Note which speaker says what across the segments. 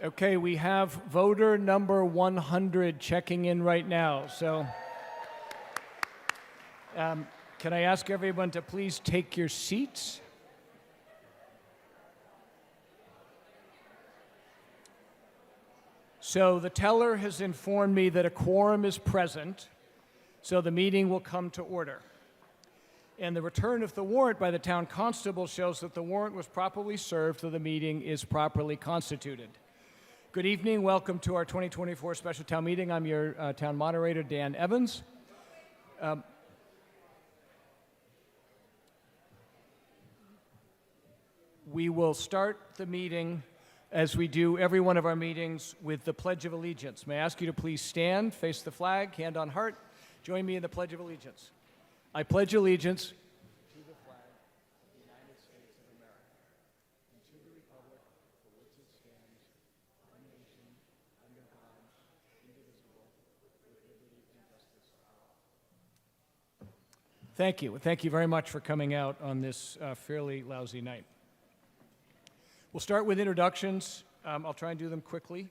Speaker 1: Okay, we have voter number 100 checking in right now. So can I ask everyone to please take your seats? So the teller has informed me that a quorum is present, so the meeting will come to order. And the return of the warrant by the town constable shows that the warrant was properly served, so the meeting is properly constituted. Good evening. Welcome to our 2024 special town meeting. I'm your town moderator, Dan Evans. We will start the meeting, as we do every one of our meetings, with the Pledge of Allegiance. May I ask you to please stand, face the flag, hand on heart. Join me in the Pledge of Allegiance. I pledge allegiance to the flag of the United States of America and to the republic for which it stands, one nation, under God, indivisible, with liberty and justice for all. Thank you. Thank you very much for coming out on this fairly lousy night. We'll start with introductions. I'll try and do them quickly.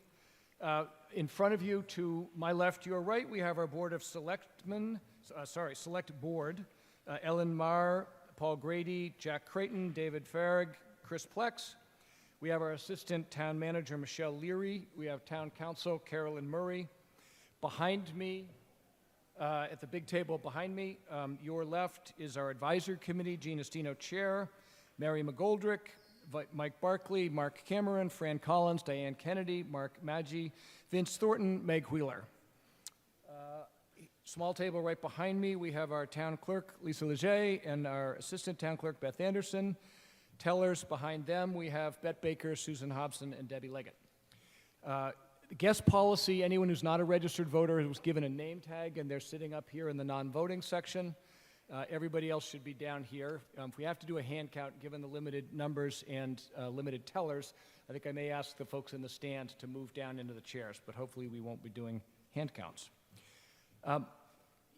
Speaker 1: In front of you, to my left, your right, we have our Board of Selectmen, Select Board. Ellen Marr, Paul Grady, Jack Creighton, David Farag, Chris Plex. We have our Assistant Town Manager, Michelle Leary. We have Town Council, Carolyn Murray. Behind me, at the big table behind me, your left is our Advisory Committee, Gina Stino, Chair, Mary McGoldrick, Mike Barkley, Mark Cameron, Fran Collins, Diane Kennedy, Mark Maggi, Vince Thornton, Meg Wheeler. Small table right behind me, we have our town clerk, Lisa Leger, and our assistant town clerk, Beth Anderson. Tellers behind them, we have Bette Baker, Susan Hobson, and Debbie Leggett. Guest policy, anyone who's not a registered voter was given a name tag, and they're sitting up here in the non-voting section. Everybody else should be down here. If we have to do a hand count, given the limited numbers and limited tellers, I think I may ask the folks in the stand to move down into the chairs, but hopefully we won't be doing hand counts.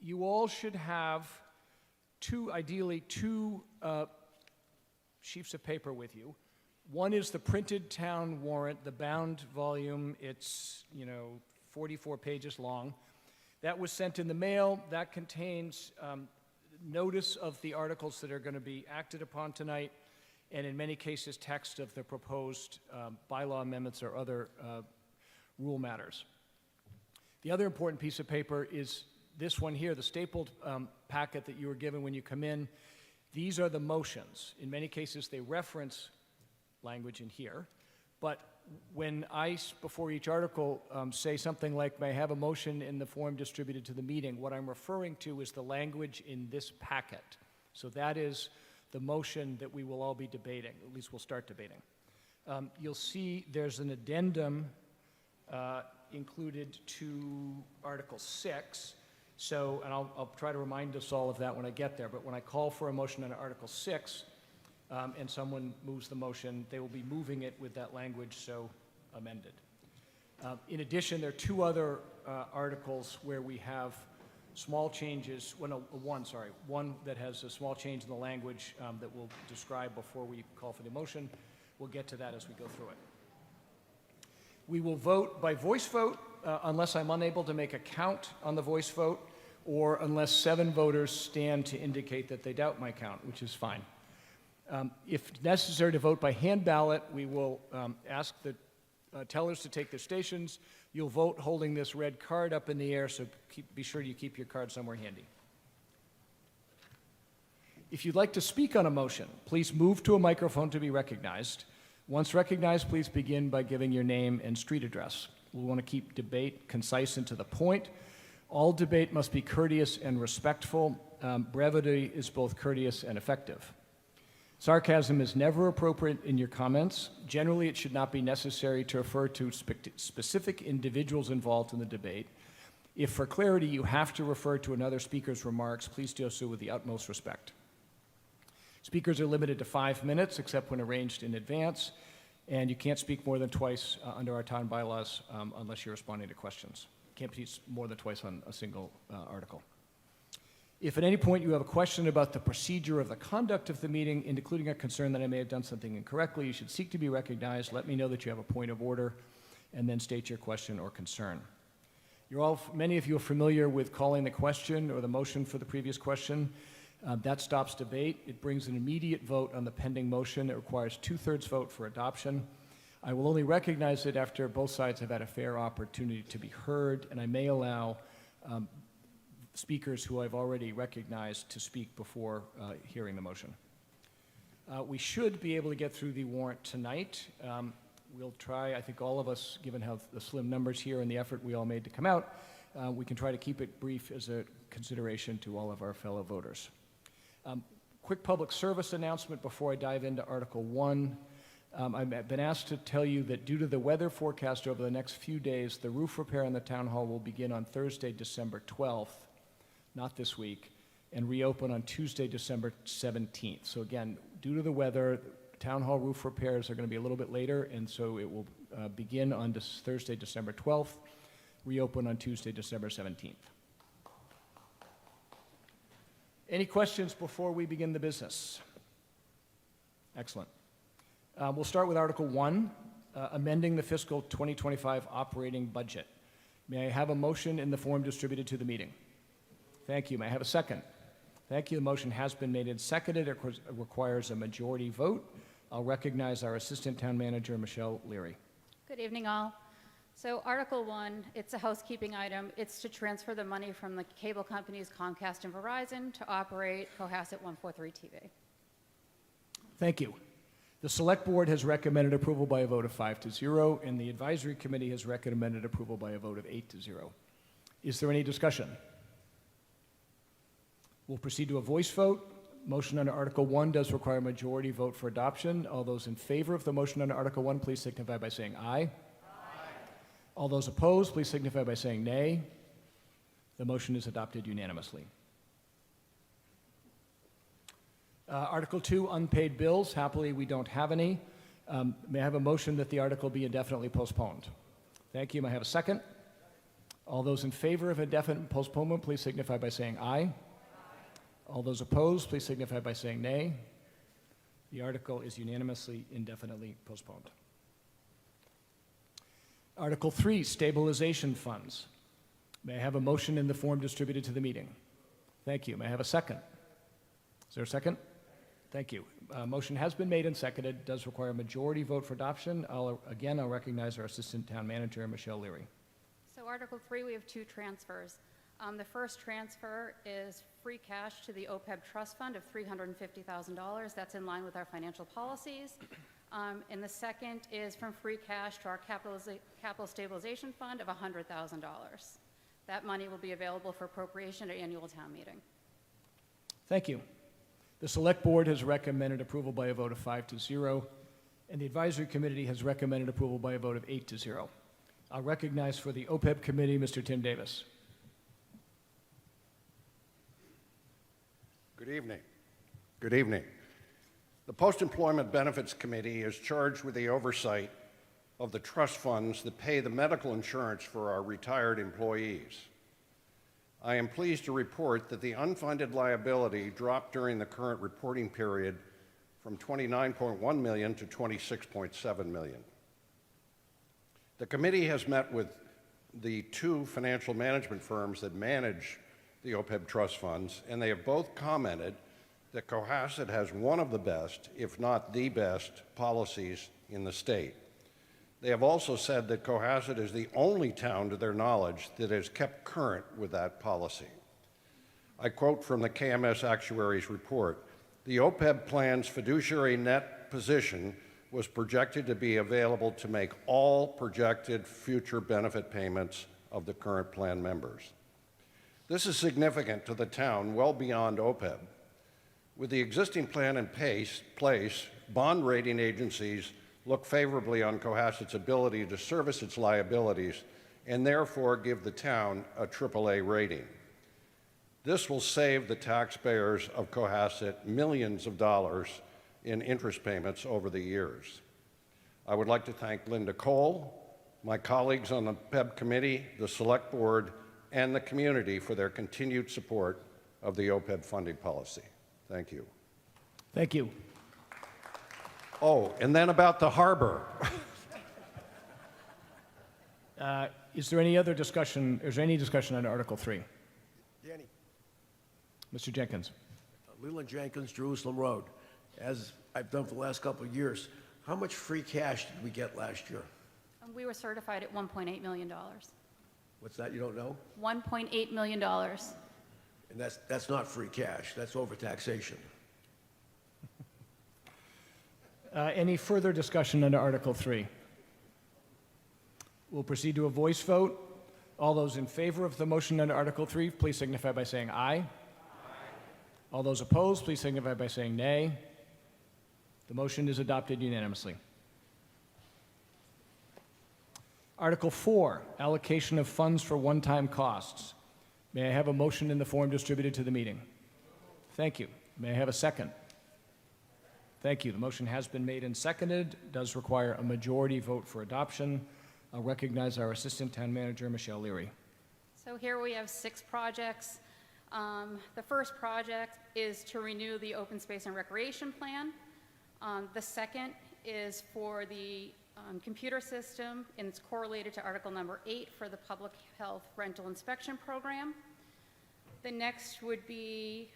Speaker 1: You all should have ideally two sheets of paper with you. One is the printed town warrant, the bound volume. It's 44 pages long. That was sent in the mail. That contains notice of the articles that are going to be acted upon tonight, and in many cases, text of the proposed bylaw amendments or other rule matters. The other important piece of paper is this one here, the stapled packet that you were given when you come in. These are the motions. In many cases, they reference language in here, but when I, before each article, say something like, may I have a motion in the form distributed to the meeting, what I'm referring to is the language in this packet. So that is the motion that we will all be debating, at least we'll start debating. You'll see there's an addendum included to Article 6. So, and I'll try to remind us all of that when I get there, but when I call for a motion on Article 6, and someone moves the motion, they will be moving it with that language so amended. In addition, there are two other articles where we have small changes, one that has a small change in the language that we'll describe before we call for the motion. We'll get to that as we go through it. We will vote by voice vote unless I'm unable to make a count on the voice vote, or unless 7 voters stand to indicate that they doubt my count, which is fine. If necessary to vote by hand ballot, we will ask the tellers to take their stations. You'll vote holding this red card up in the air, so be sure you keep your card somewhere handy. If you'd like to speak on a motion, please move to a microphone to be recognized. Once recognized, please begin by giving your name and street address. We want to keep debate concise and to the point. All debate must be courteous and respectful. Brevity is both courteous and effective. Sarcasm is never appropriate in your comments. Generally, it should not be necessary to refer to specific individuals involved in the debate. If for clarity you have to refer to another speaker's remarks, please do so with the utmost respect. Speakers are limited to 5 minutes, except when arranged in advance, and you can't speak more than twice under our town bylaws unless you're responding to questions. You can't speak more than twice on a single article. If at any point you have a question about the procedure of the conduct of the meeting, including a concern that I may have done something incorrectly, you should seek to be recognized. Let me know that you have a point of order, and then state your question or concern. Many of you are familiar with calling the question or the motion for the previous question. That stops debate. It brings an immediate vote on the pending motion. It requires 2/3 vote for adoption. I will only recognize it after both sides have had a fair opportunity to be heard, and I may allow speakers who I've already recognized to speak before hearing the motion. We should be able to get through the warrant tonight. We'll try, I think all of us, given how the slim numbers here and the effort we all made to come out, we can try to keep it brief as a consideration to all of our fellow voters. Quick public service announcement before I dive into Article 1. I've been asked to tell you that due to the weather forecast over the next few days, the roof repair on the town hall will begin on Thursday, December 12th, not this week, and reopen on Tuesday, December 17th. So again, due to the weather, town hall roof repairs are going to be a little bit later, and so it will begin on Thursday, December 12th, reopen on Tuesday, December 17th. Any questions before we begin the business? Excellent. We'll start with Article 1, amending the fiscal 2025 operating budget. May I have a motion in the form distributed to the meeting? Thank you. May I have a second? Thank you. The motion has been made and seconded. It requires a majority vote. I'll recognize our Assistant Town Manager, Michelle Leary.
Speaker 2: Good evening, all. So Article 1, it's a housekeeping item. It's to transfer the money from the cable companies Comcast and Verizon to operate Cohasset 143 TV.
Speaker 1: Thank you. The Select Board has recommended approval by a vote of 5-0, and the Advisory Committee has recommended approval by a vote of 8-0. Is there any discussion? We'll proceed to a voice vote. Motion under Article 1 does require a majority vote for adoption. All those in favor of the motion under Article 1, please signify by saying aye. Aye. All those opposed, please signify by saying nay. The motion is adopted unanimously. Article 2, unpaid bills. Happily, we don't have any. May I have a motion that the article be indefinitely postponed? Thank you. May I have a second? All those in favor of indefinite postponement, please signify by saying aye. All those opposed, please signify by saying nay. The article is unanimously indefinitely postponed. Article 3, stabilization funds. May I have a motion in the form distributed to the meeting? Thank you. May I have a second? Is there a second? Thank you. Motion has been made and seconded. It does require a majority vote for adoption. I'll recognize our Assistant Town Manager, Michelle Leary.
Speaker 2: So Article 3, we have two transfers. The first transfer is free cash to the OPEB Trust Fund of $350,000. That's in line with our financial policies. And the second is from free cash to our Capital Stabilization Fund of $100,000. That money will be available for appropriation at annual town meeting.
Speaker 1: Thank you. The Select Board has recommended approval by a vote of 5-0, and the Advisory Committee has recommended approval by a vote of 8-0. I'll recognize for the OPEB Committee, Mr. Tim Davis.
Speaker 3: Good evening. Good evening. The Post-Employment Benefits Committee is charged with the oversight of the trust funds that pay the medical insurance for our retired employees. I am pleased to report that the unfunded liability dropped during the current reporting period from $29.1 million to $26.7 million. The committee has met with the two financial management firms that manage the OPEB trust funds, and they have both commented that Cohasset has one of the best, if not the best, policies in the state. They have also said that Cohasset is the only town, to their knowledge, that has kept current with that policy. I quote from the KMS Actuary's report, "The OPEB plan's fiduciary net position was projected to be available to make all projected future benefit payments of the current plan members." This is significant to the town well beyond OPEB. With the existing plan in place, bond rating agencies look favorably on Cohasset's ability to service its liabilities and therefore give the town a AAA rating. This will save the taxpayers of Cohasset millions of dollars in interest payments over the years. I would like to thank Linda Cole, my colleagues on the PEB committee, the Select Board, and the community for their continued support of the OPEB funding policy. Thank you.
Speaker 1: Thank you.
Speaker 3: Oh, and then about the harbor.
Speaker 1: Is there any other discussion, is there any discussion on Article 3?
Speaker 4: Danny,
Speaker 1: Mr. Jenkins?
Speaker 4: Leland Jenkins, Jerusalem Road. As I've done for the last couple of years, how much free cash did we get last year?
Speaker 2: We were certified at $1.8 million.
Speaker 4: What's that, you don't know?
Speaker 2: $1.8 million.
Speaker 4: And that's not free cash, that's overtaxation.
Speaker 1: Any further discussion under Article 3? We'll proceed to a voice vote. All those in favor of the motion under Article 3, please signify by saying aye. All those opposed, please signify by saying nay. The motion is adopted unanimously. Article 4, allocation of funds for one-time costs. May I have a motion in the form distributed to the meeting? Thank you. May I have a second? Thank you. The motion has been made and seconded. Does require a majority vote for adoption. I'll recognize our Assistant Town Manager, Michelle Leary.
Speaker 2: So here we have 6 projects. The first project is to renew the open space and recreation plan. The second is for the computer system, and it's correlated to Article number 8 for the Public Health Rental Inspection Program. The next would be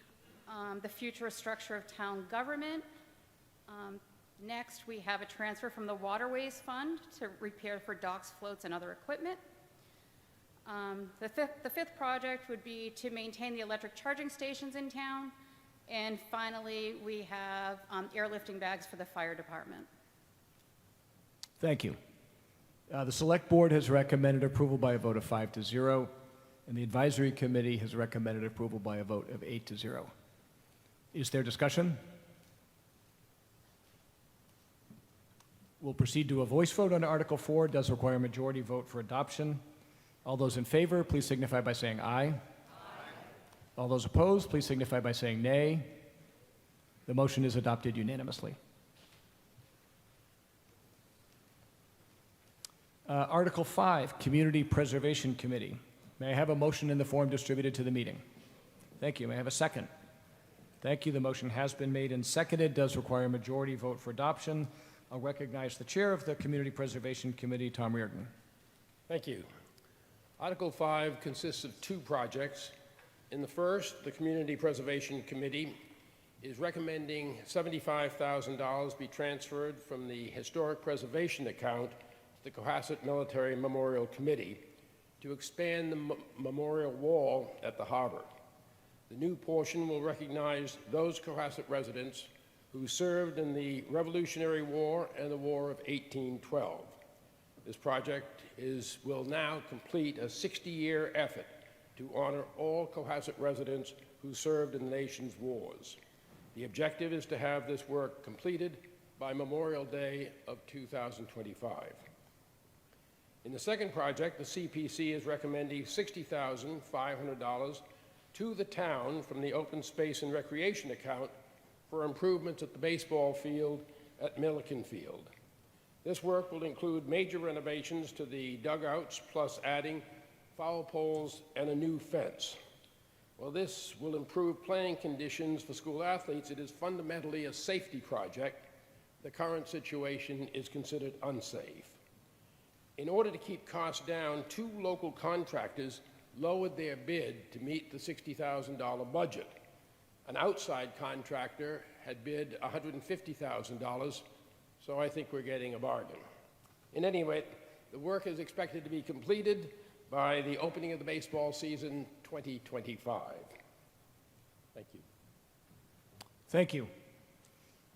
Speaker 2: the future structure of town government. Next, we have a transfer from the Waterways Fund to repair for docks, floats, and other equipment. The fifth project would be to maintain the electric charging stations in town. And finally, we have airlifting bags for the fire department.
Speaker 1: Thank you. The Select Board has recommended approval by a vote of 5-0, and the Advisory Committee has recommended approval by a vote of 8-0. Is there discussion? We'll proceed to a voice vote on Article 4. It does require a majority vote for adoption. All those in favor, please signify by saying aye. Aye. All those opposed, please signify by saying nay. The motion is adopted unanimously. Article 5, Community Preservation Committee. May I have a motion in the form distributed to the meeting? Thank you. May I have a second? Thank you. The motion has been made and seconded. Does require a majority vote for adoption. I'll recognize the chair of the Community Preservation Committee, Tom Reardon.
Speaker 5: Thank you. Article 5 consists of 2 projects. In the first, the Community Preservation Committee is recommending $75,000 be transferred from the Historic Preservation account to the Cohasset Military Memorial Committee to expand the memorial wall at the harbor. The new portion will recognize those Cohasset residents who served in the Revolutionary War and the War of 1812. This project will now complete a 60-year effort to honor all Cohasset residents who served in the nation's wars. The objective is to have this work completed by Memorial Day of 2025. In the second project, the CPC is recommending $60,500 to the town from the Open Space and Recreation account for improvements at the baseball field at Milliken Field. This work will include major renovations to the dugouts, plus adding foul poles and a new fence. While this will improve playing conditions for school athletes, it is fundamentally a safety project. The current situation is considered unsafe. In order to keep costs down, 2 local contractors lowered their bid to meet the $60,000 budget. An outside contractor had bid $150,000, so I think we're getting a bargain. In any event, the work is expected to be completed by the opening of the baseball season 2025. Thank you.
Speaker 1: Thank you.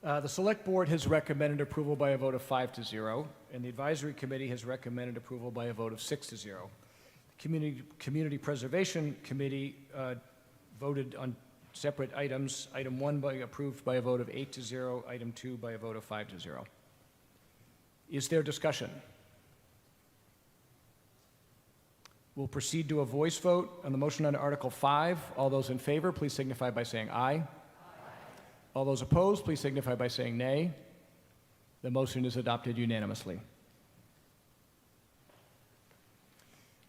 Speaker 1: The Select Board has recommended approval by a vote of 5-0, and the Advisory Committee has recommended approval by a vote of 6-0. The Community Preservation Committee voted on separate items. Item 1 approved by a vote of 8-0, item 2 by a vote of 5-0. Is there discussion? We'll proceed to a voice vote on the motion on Article 5. All those in favor, please signify by saying aye. Aye. All those opposed, please signify by saying nay. The motion is adopted unanimously.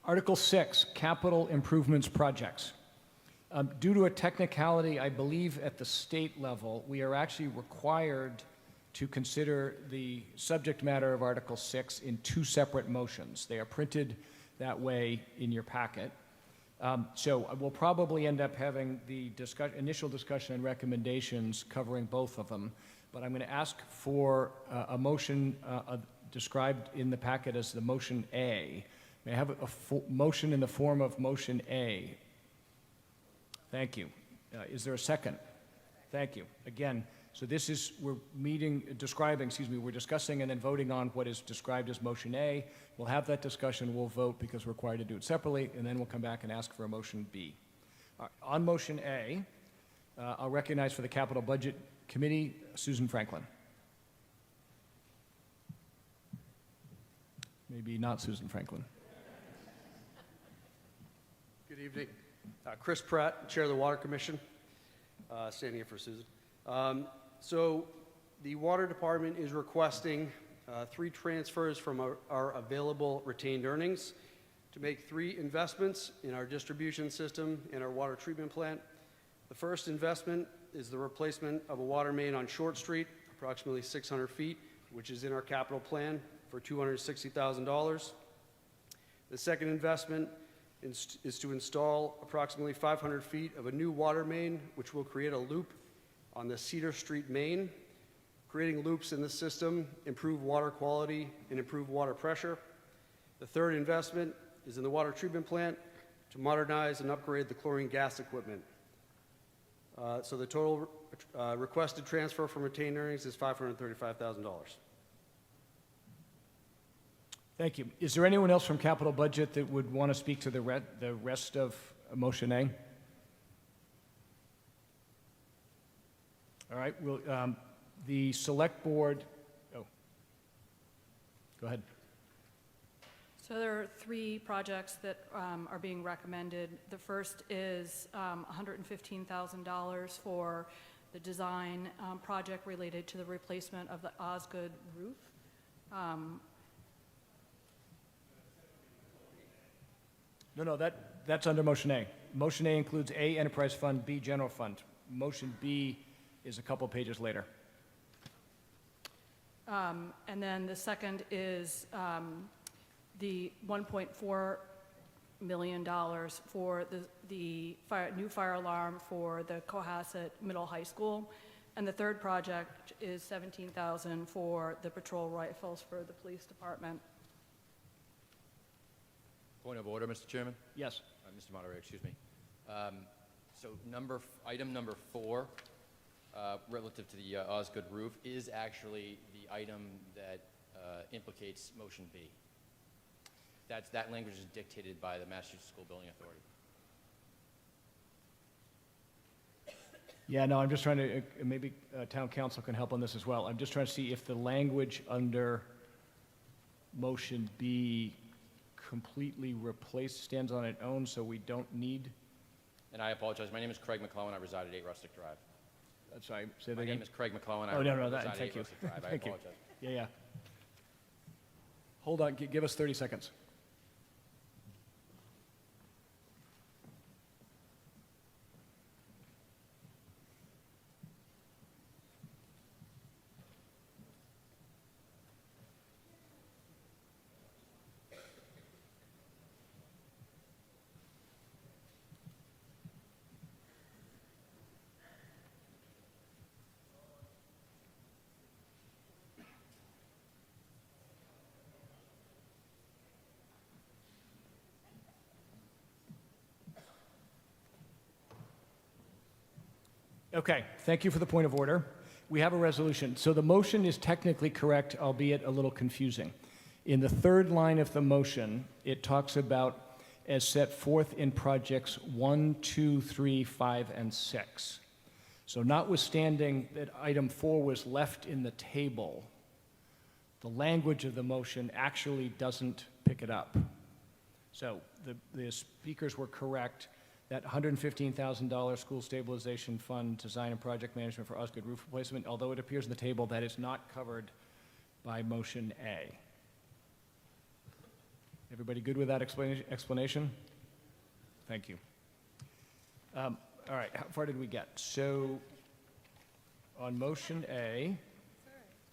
Speaker 1: Article 6, Capital Improvements Projects. Due to a technicality, I believe, at the state level, we are actually required to consider the subject matter of Article 6 in two separate motions. They are printed that way in your packet. So we'll probably end up having the initial discussion and recommendations covering both of them, but I'm going to ask for a motion described in the packet as the motion A. May I have a motion in the form of motion A? Thank you. Is there a second? Thank you. Again, so this is, we're discussing and then voting on what is described as motion A. We'll have that discussion, we'll vote because we're required to do it separately, and then we'll come back and ask for a motion B. On motion A, I'll recognize for the Capital Budget Committee, Susan Franklin. Maybe not Susan Franklin.
Speaker 6: Good evening. Chris Pratt, Chair of the Water Commission, standing in for Susan. So the Water Department is requesting 3 transfers from our available retained earnings to make 3 investments in our distribution system and our water treatment plant. The first investment is the replacement of a water main on Short Street, approximately 600 feet, which is in our capital plan for $260,000. The second investment is to install approximately 500 feet of a new water main, which will create a loop on the Cedar Street main. Creating loops in the system improve water quality and improve water pressure. The third investment is in the water treatment plant to modernize and upgrade the chlorine gas equipment. So the total requested transfer from retained earnings is $535,000.
Speaker 1: Thank you. Is there anyone else from Capital Budget that would want to speak to the rest of motion A? All right, the Select Board, go ahead.
Speaker 7: So there are 3 projects that are being recommended. The first is $115,000 for the design project related to the replacement of the Osgood roof.
Speaker 1: No, that's under motion A. Motion A includes A, Enterprise Fund, B, General Fund. Motion B is a couple pages later.
Speaker 7: And then the second is the $1.4 million for the new fire alarm for the Cohasset Middle High School. And the third project is $17,000 for the patrol rifles for the police department.
Speaker 8: Point of order, Mr. Chairman?
Speaker 1: Yes.
Speaker 8: Mr. Moderator, excuse me. So item number 4, relative to the Osgood roof, is actually the item that implicates motion B. That language is dictated by the Massachusetts School Building Authority.
Speaker 1: Yeah, no, I'm just trying to, maybe town council can help on this as well. I'm just trying to see if the language under motion B completely stands on its own, so we don't need.
Speaker 8: And I apologize. My name is Craig McClellan. I reside at 8 Rustic Drive.
Speaker 1: Sorry, say that
Speaker 8: My
Speaker 1: again.
Speaker 8: name is Craig McClellan.
Speaker 1: Oh, no,
Speaker 8: reside at
Speaker 1: thank
Speaker 8: 8
Speaker 1: you.
Speaker 8: Rustic Drive. I
Speaker 1: Thank you.
Speaker 8: apologize.
Speaker 1: Yeah. Hold on, give us 30 seconds. Okay, thank you for the point of order. We have a resolution. So the motion is technically correct, albeit a little confusing. In the third line of the motion, it talks about as set forth in projects 1, 2, 3, 5, and 6. So notwithstanding that item 4 was left in the table, the language of the motion actually doesn't pick it up. So the speakers were correct. That $115,000 school stabilization fund design and project management for Osgood roof replacement, although it appears in the table, that is not covered by motion A. Everybody good with that explanation? Thank you. All right, how far did we get? So on motion A,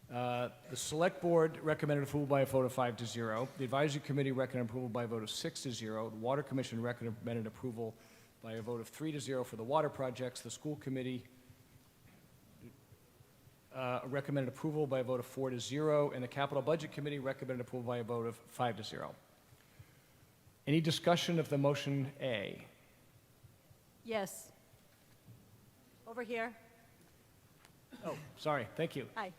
Speaker 1: The Select Board recommended approval by a vote of 5-0. The Advisory Committee recommended approval by a vote of 6-0. The Water Commission recommended approval by a vote of 3-0 for the water projects. The School Committee recommended approval by a vote of 4-0, and the Capital Budget Committee recommended approval by a vote of 5-0. Any discussion of the motion A?
Speaker 9: Yes. Over here.
Speaker 1: Oh, sorry, thank you.
Speaker 9: Hi.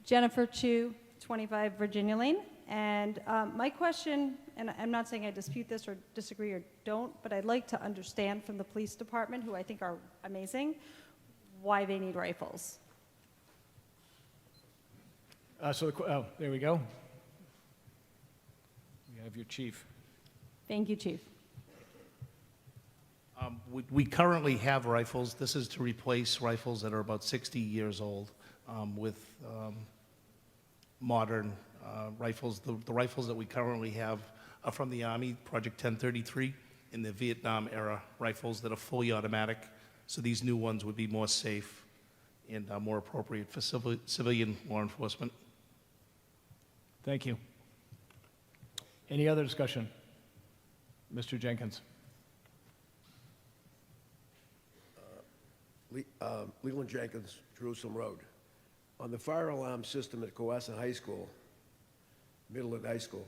Speaker 9: Jennifer Chu, 25 Virginia Lane. And my question, and I'm not saying I dispute this or disagree or don't, but I'd like to understand from the police department, who I think are amazing, why they need rifles.
Speaker 1: There we go. We have your chief.
Speaker 9: Thank you, Chief.
Speaker 10: We currently have rifles. This is to replace rifles that are about 60 years old with modern rifles. The rifles that we currently have are from the Army, Project 1033, and the Vietnam-era rifles that are fully automatic. So these new ones would be more safe and more appropriate for civilian law enforcement.
Speaker 1: Thank you. Any other discussion? Mr. Jenkins.
Speaker 4: Leland Jenkins, Jerusalem Road. On the fire alarm system at Cohasset High School, middle of high school,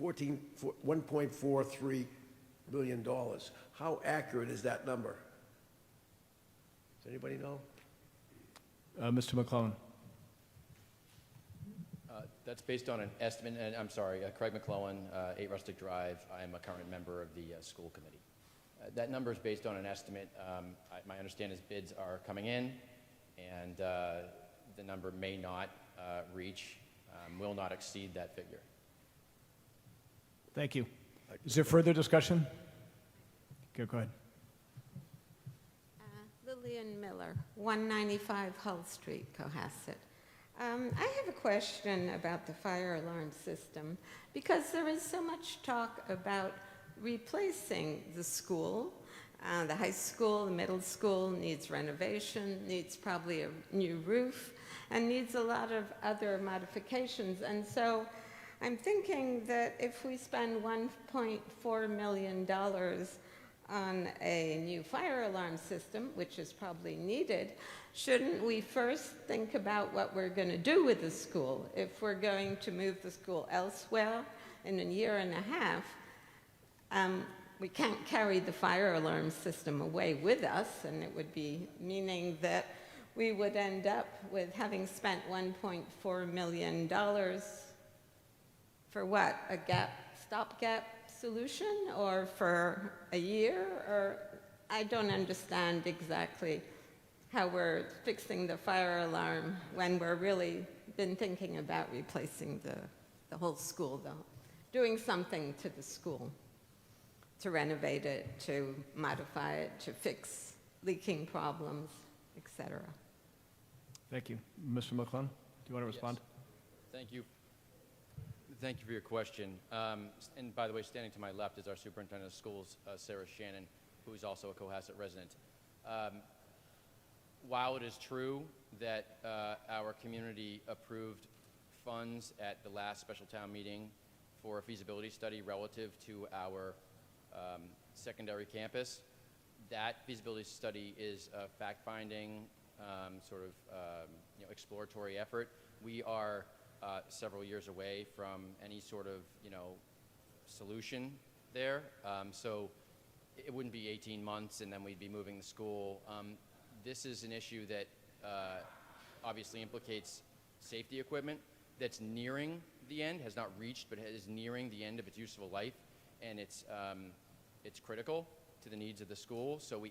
Speaker 4: $1.43 million. How accurate is that number? Does anybody know?
Speaker 1: Mr. McClellan.
Speaker 8: That's based on an estimate, and I'm sorry, Craig McClellan, 8 Rustic Drive. I am a current member of the school committee. That number is based on an estimate. My understanding is bids are coming in, and the number may not reach, will not exceed that figure.
Speaker 1: Thank you. Is there further discussion? Okay, go ahead.
Speaker 11: Lillian Miller, 195 Hull Street, Cohasset. I have a question about the fire alarm system, because there is so much talk about replacing the school. The high school, the middle school needs renovation, needs probably a new roof, and needs a lot of other modifications. And so I'm thinking that if we spend $1.4 million on a new fire alarm system, which is probably needed, shouldn't we first think about what we're going to do with the school? If we're going to move the school elsewhere in a year and a half, we can't carry the fire alarm system away with us, and it would be meaning that we would end up with having spent $1.4 million for what? A stopgap solution, or for a year? Or I don't understand exactly how we're fixing the fire alarm when we're really been thinking about replacing the whole school, though. Doing something to the school, to renovate it, to modify it, to fix leaking problems, etc.
Speaker 1: Thank you. Mr. McClellan, do you want to respond?
Speaker 8: Yes. Thank you. Thank you for your question. And by the way, standing to my left is our superintendent of schools, Sarah Shannon, who is also a Cohasset resident. While it is true that our community approved funds at the last special town meeting for a feasibility study relative to our secondary campus, that feasibility study is a fact-finding, exploratory effort. We are several years away from any sort of, solution there. So it wouldn't be 18 months and then we'd be moving the school. This is an issue that obviously implicates safety equipment that's nearing the end, has not reached, but is nearing the end of its useful life, and it's critical to the needs of the school. So we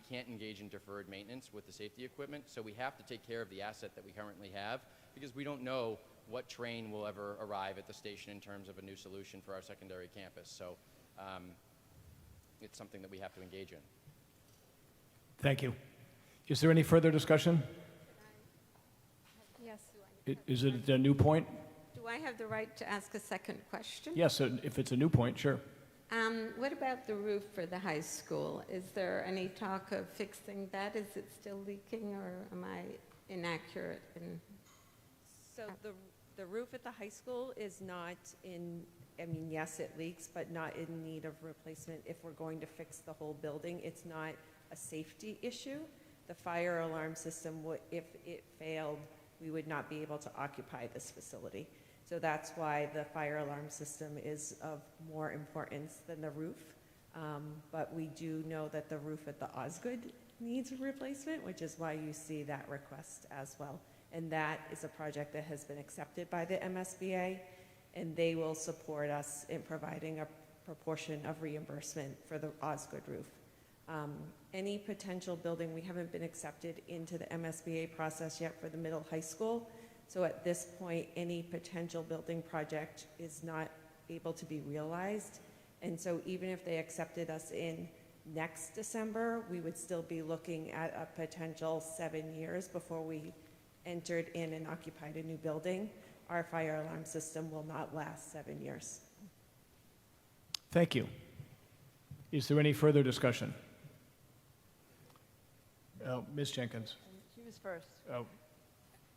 Speaker 8: can't engage in deferred maintenance with the safety equipment. So we have to take care of the asset that we currently have, because we don't know what train will ever arrive at the station in terms of a new solution for our secondary campus. So it's something that we have to engage in.
Speaker 1: Thank you. Is there any further discussion?
Speaker 11: Yes.
Speaker 1: Is it a new point?
Speaker 11: Do I have the right to ask a second question?
Speaker 1: Yes, if it's a new point, sure.
Speaker 11: What about the roof for the high school? Is there any talk of fixing that? Is it still leaking, or am I inaccurate in
Speaker 12: So the roof at the high school is not in, I mean, yes, it leaks, but not in need of replacement if we're going to fix the whole building. It's not a safety issue. The fire alarm system, if it failed, we would not be able to occupy this facility. So that's why the fire alarm system is of more importance than the roof. But we do know that the roof at the Osgood needs a replacement, which is why you see that request as well. And that is a project that has been accepted by the MSBA, and they will support us in providing a proportion of reimbursement for the Osgood roof. Any potential building, we haven't been accepted into the MSBA process yet for the middle high school. So at this point, any potential building project is not able to be realized. And so even if they accepted us in next December, we would still be looking at a potential 7 years before we entered in and occupied a new building. Our fire alarm system will not last 7 years.
Speaker 1: Thank you. Is there any further discussion? Ms. Jenkins.
Speaker 7: She was first.
Speaker 1: Oh,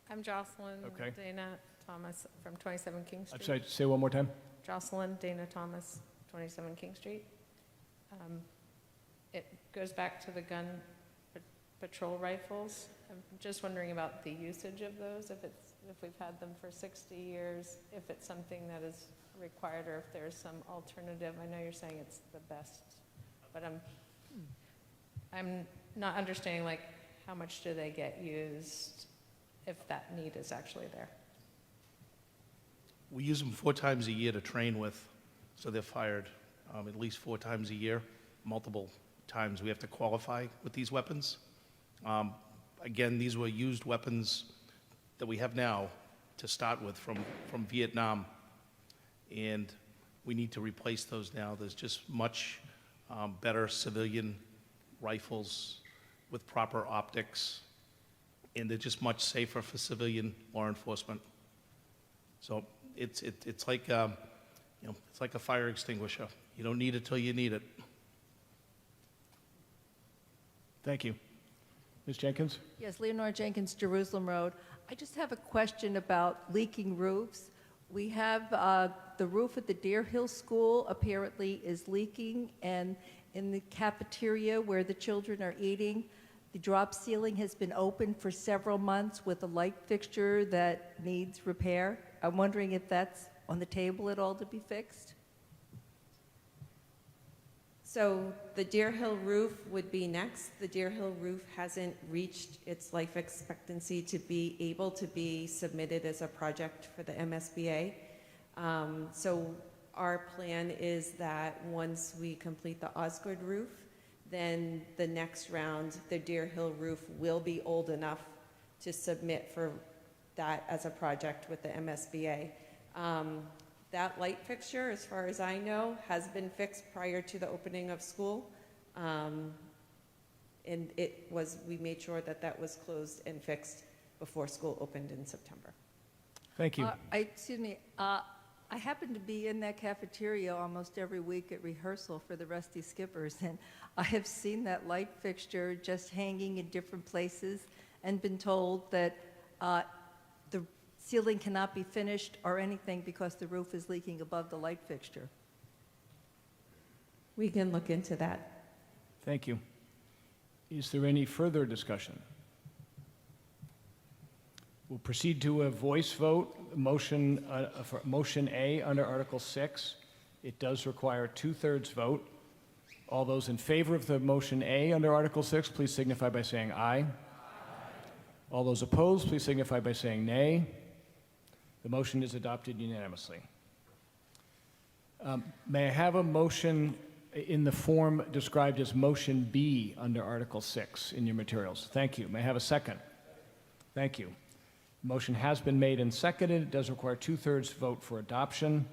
Speaker 13: I'm Jocelyn
Speaker 1: Okay.
Speaker 13: Dana Thomas from 27 King
Speaker 1: I'm
Speaker 13: Street.
Speaker 1: sorry, say one more time.
Speaker 13: Jocelyn Dana Thomas, 27 King Street. It goes back to the gun patrol rifles. I'm just wondering about the usage of those, if we've had them for 60 years, if it's something that is required or if there's some alternative. I know you're saying it's the best, but I'm not understanding, like, how much do they get used if that need is actually there?
Speaker 10: We use them 4 times a year to train with, so they're fired at least 4 times a year. Multiple times we have to qualify with these weapons. Again, these were used weapons that we have now to start with from Vietnam, and we need to replace those now. There's just much better civilian rifles with proper optics, and they're just much safer for civilian law enforcement. So it's like it's like a fire extinguisher. You don't need it till you need it.
Speaker 1: Thank you. Ms. Jenkins?
Speaker 14: Yes, Leonore Jenkins, Jerusalem Road. I just have a question about leaking roofs. We have the roof at the Deer Hill School apparently is leaking, and in the cafeteria where the children are eating, the drop ceiling has been open for several months with a light fixture that needs repair. I'm wondering if that's on the table at all to be fixed?
Speaker 12: So the Deer Hill roof would be next. The Deer Hill roof hasn't reached its life expectancy to be able to be submitted as a project for the MSBA. So our plan is that once we complete the Osgood roof, then the next round, the Deer Hill roof will be old enough to submit for that as a project with the MSBA. That light fixture, as far as I know, has been fixed prior to the opening of school. And we made sure that that was closed and fixed before school opened in September.
Speaker 1: Thank you.
Speaker 14: Excuse me. I happen to be in that cafeteria almost every week at rehearsal for the Rusty Skippers, and I have seen that light fixture just hanging in different places and been told that the ceiling cannot be finished or anything because the roof is leaking above the light fixture.
Speaker 12: We can look into that.
Speaker 1: Thank you. Is there any further discussion? We'll proceed to a voice vote. Motion, for motion A under Article 6. It does require a 2/3 vote. All those in favor of the motion A under Article 6, please signify by saying aye. All those opposed, please signify by saying nay. The motion is adopted unanimously. May I have a motion in the form described as motion B under Article 6 in your materials? Thank you. May I have a second? Thank you. Motion has been made and seconded. It does require 2/3 vote for adoption.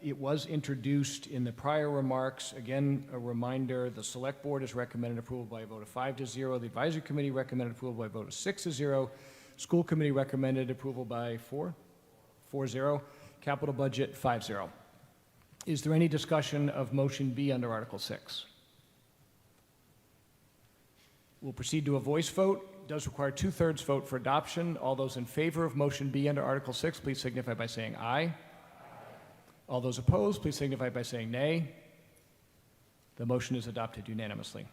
Speaker 1: It was introduced in the prior remarks. Again, a reminder, the Select Board has recommended approval by a vote of 5-0. The Advisory Committee recommended approval by a vote of 6-0. School Committee recommended approval by 4-0. Capital Budget 5-0. Is there any discussion of motion B under Article 6? We'll proceed to a voice vote. does require a two-thirds vote for adoption. All those in favor of motion B under Article 6, please signify by saying aye. All those opposed, please signify by saying nay. The motion is adopted unanimously.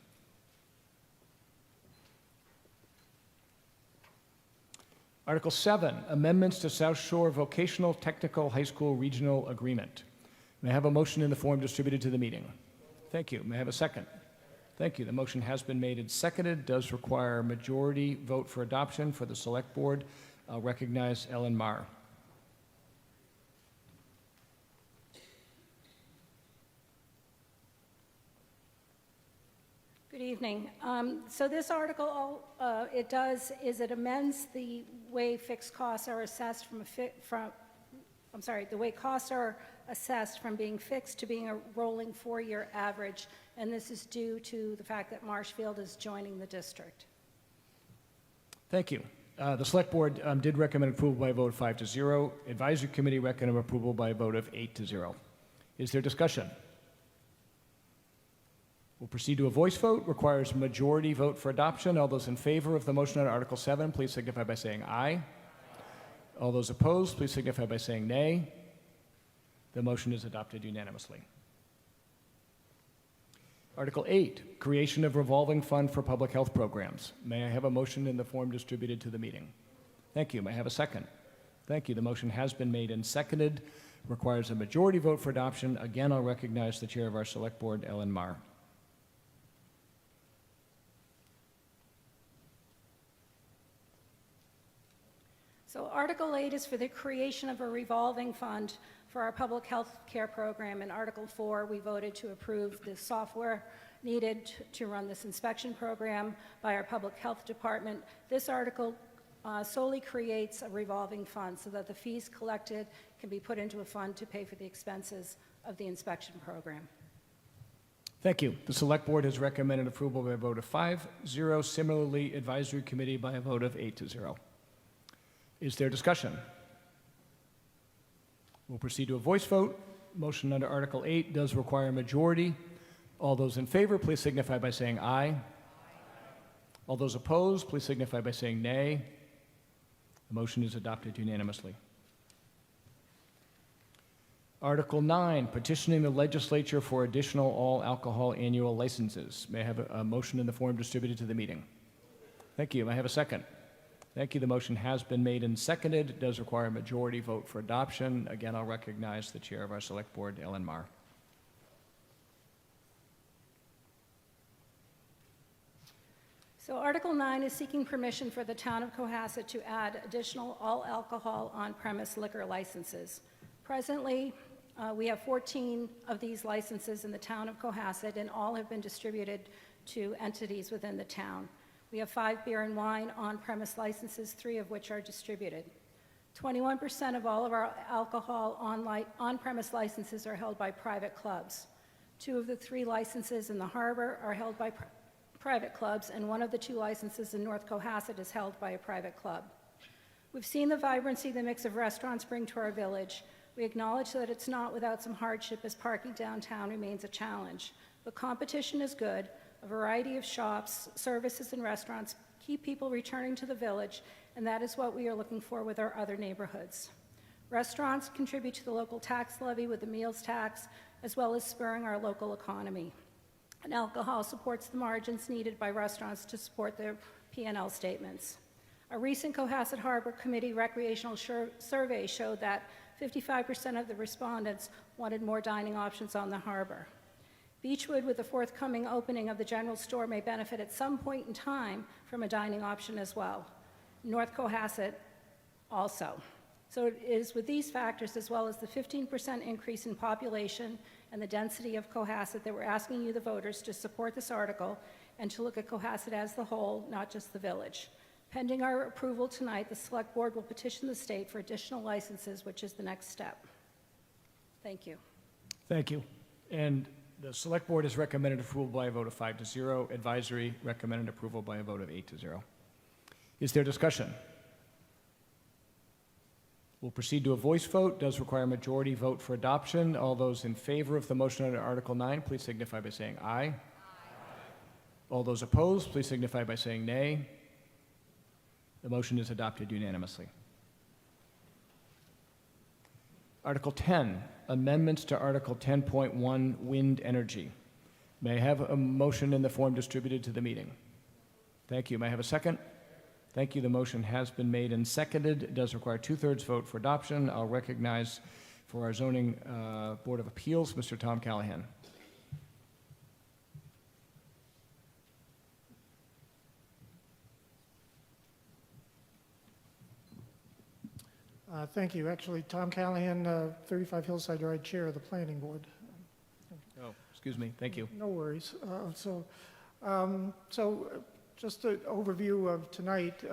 Speaker 1: Article 7, amendments to South Shore Vocational Technical High School Regional Agreement. May I have a motion in the form distributed to the meeting? Thank you. May I have a second? Thank you. The motion has been made and seconded. Does require a majority vote for adoption for the Select Board. I'll recognize Ellen Marr.
Speaker 15: Good evening. So this article, it amends the way fixed costs are assessed the way costs are assessed from being fixed to being a rolling 4-year average, and this is due to the fact that Marshfield is joining the district.
Speaker 1: Thank you. The Select Board did recommend approval by a vote of 5-0. Advisory Committee recommended approval by a vote of 8-0. Is there discussion? We'll proceed to a voice vote. Requires a majority vote for adoption. All those in favor of the motion on Article 7, please signify by saying aye. All those opposed, please signify by saying nay. The motion is adopted unanimously. Article 8, creation of revolving fund for public health programs. May I have a motion in the form distributed to the meeting? Thank you. May I have a second? Thank you. The motion has been made and seconded. Requires a majority vote for adoption. Again, I'll recognize the chair of our Select Board, Ellen Marr.
Speaker 15: So Article 8 is for the creation of a revolving fund for our public health care program. In Article 4, we voted to approve the software needed to run this inspection program by our public health department. This article solely creates a revolving fund so that the fees collected can be put into a fund to pay for the expenses of the inspection program.
Speaker 1: Thank you. The Select Board has recommended approval by a vote of 5-0. Similarly, Advisory Committee by a vote of 8-0. Is there discussion? We'll proceed to a voice vote. Motion under Article 8 does require a majority. All those in favor, please signify by saying aye. All those opposed, please signify by saying nay. The motion is adopted unanimously. Article 9, petitioning the legislature for additional all-alcohol annual licenses. May I have a motion in the form distributed to the meeting? Thank you. May I have a second? Thank you. The motion has been made and seconded. It does require a majority vote for adoption. Again, I'll recognize the chair of our Select Board, Ellen Marr.
Speaker 15: So Article 9 is seeking permission for the town of Cohasset to add additional all-alcohol on-premise liquor licenses. Presently, we have 14 of these licenses in the town of Cohasset, and all have been distributed to entities within the town. We have 5 beer and wine on-premise licenses, 3 of which are distributed. 21% of all of our alcohol on-premise licenses are held by private clubs. 2 of the 3 licenses in the harbor are held by private clubs, and 1 of the 2 licenses in North Cohasset is held by a private club. We've seen the vibrancy the mix of restaurants bring to our village. We acknowledge that it's not without some hardship, as parking downtown remains a challenge. But competition is good. A variety of shops, services, and restaurants keep people returning to the village, and that is what we are looking for with our other neighborhoods. Restaurants contribute to the local tax levy with the meals tax, as well as spurring our local economy. And alcohol supports the margins needed by restaurants to support their P&L statements. A recent Cohasset Harbor Committee recreational survey showed that 55% of the respondents wanted more dining options on the harbor. Beechwood, with the forthcoming opening of the general store, may benefit at some point in time from a dining option as well. North Cohasset also. So it is with these factors, as well as the 15% increase in population and the density of Cohasset, that we're asking you, the voters, to support this article and to look at Cohasset as the whole, not just the village. Pending our approval tonight, the Select Board will petition the state for additional licenses, which is the next step. Thank you.
Speaker 1: Thank you. And the Select Board has recommended approval by a vote of 5-0. Advisory recommended approval by a vote of 8-0. Is there discussion? We'll proceed to a voice vote. Does require a majority vote for adoption. All those in favor of the motion under Article 9, please signify by saying aye. All those opposed, please signify by saying nay. The motion is adopted unanimously. Article 10, amendments to Article 10.1, wind energy. May I have a motion in the form distributed to the meeting? Thank you. May I have a second? Thank you. The motion has been made and seconded. It does require two-thirds vote for adoption. I'll recognize for our zoning Board of Appeals, Mr. Tom Callahan.
Speaker 16: Thank you. Actually, Tom Callahan, 35 Hillside Drive, Chair of the Planning Board.
Speaker 1: Oh, excuse me. Thank you.
Speaker 16: No worries. Just an overview of tonight,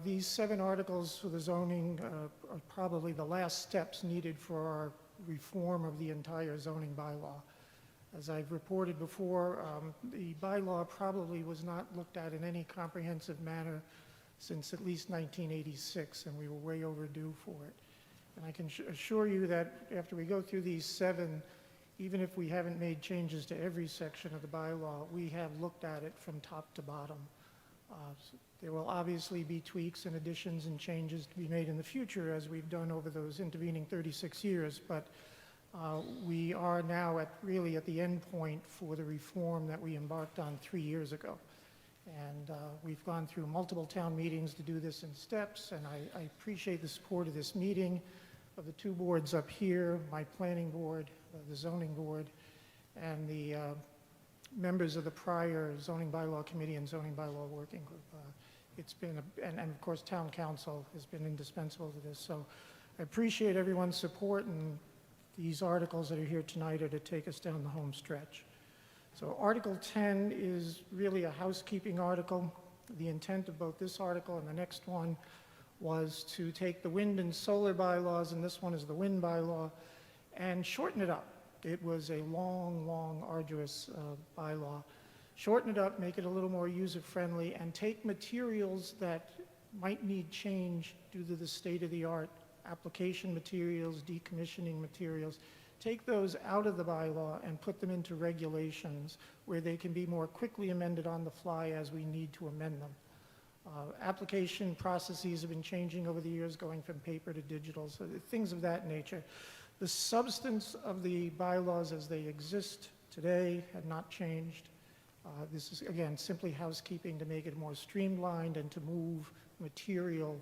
Speaker 16: these 7 articles for the zoning are probably the last steps needed for our reform of the entire zoning bylaw. As I've reported before, the bylaw probably was not looked at in any comprehensive manner since at least 1986, and we were way overdue for it. And I can assure you that after we go through these 7, even if we haven't made changes to every section of the bylaw, we have looked at it from top to bottom. There will obviously be tweaks and additions and changes to be made in the future, as we've done over those intervening 36 years, but we are now really at the end point for the reform that we embarked on 3 years ago. And we've gone through multiple town meetings to do this in steps, and I appreciate the support of this meeting, of the 2 boards up here, my planning board, the zoning board, and the members of the prior zoning bylaw committee and zoning bylaw working group. It's been, and of course town council has been indispensable to this. So I appreciate everyone's support, and these articles that are here tonight are to take us down the home stretch. So Article 10 is really a housekeeping article. The intent of both this article and the next one was to take the wind and solar bylaws, and this one is the wind bylaw, and shorten it up. It was a long, arduous bylaw. Shorten it up, make it a little more user-friendly, and take materials that might need change due to the state-of-the-art application materials, decommissioning materials. Take those out of the bylaw and put them into regulations where they can be more quickly amended on the fly as we need to amend them. Application processes have been changing over the years, going from paper to digital, so things of that nature. The substance of the bylaws as they exist today have not changed. This is, again, simply housekeeping to make it more streamlined and to move material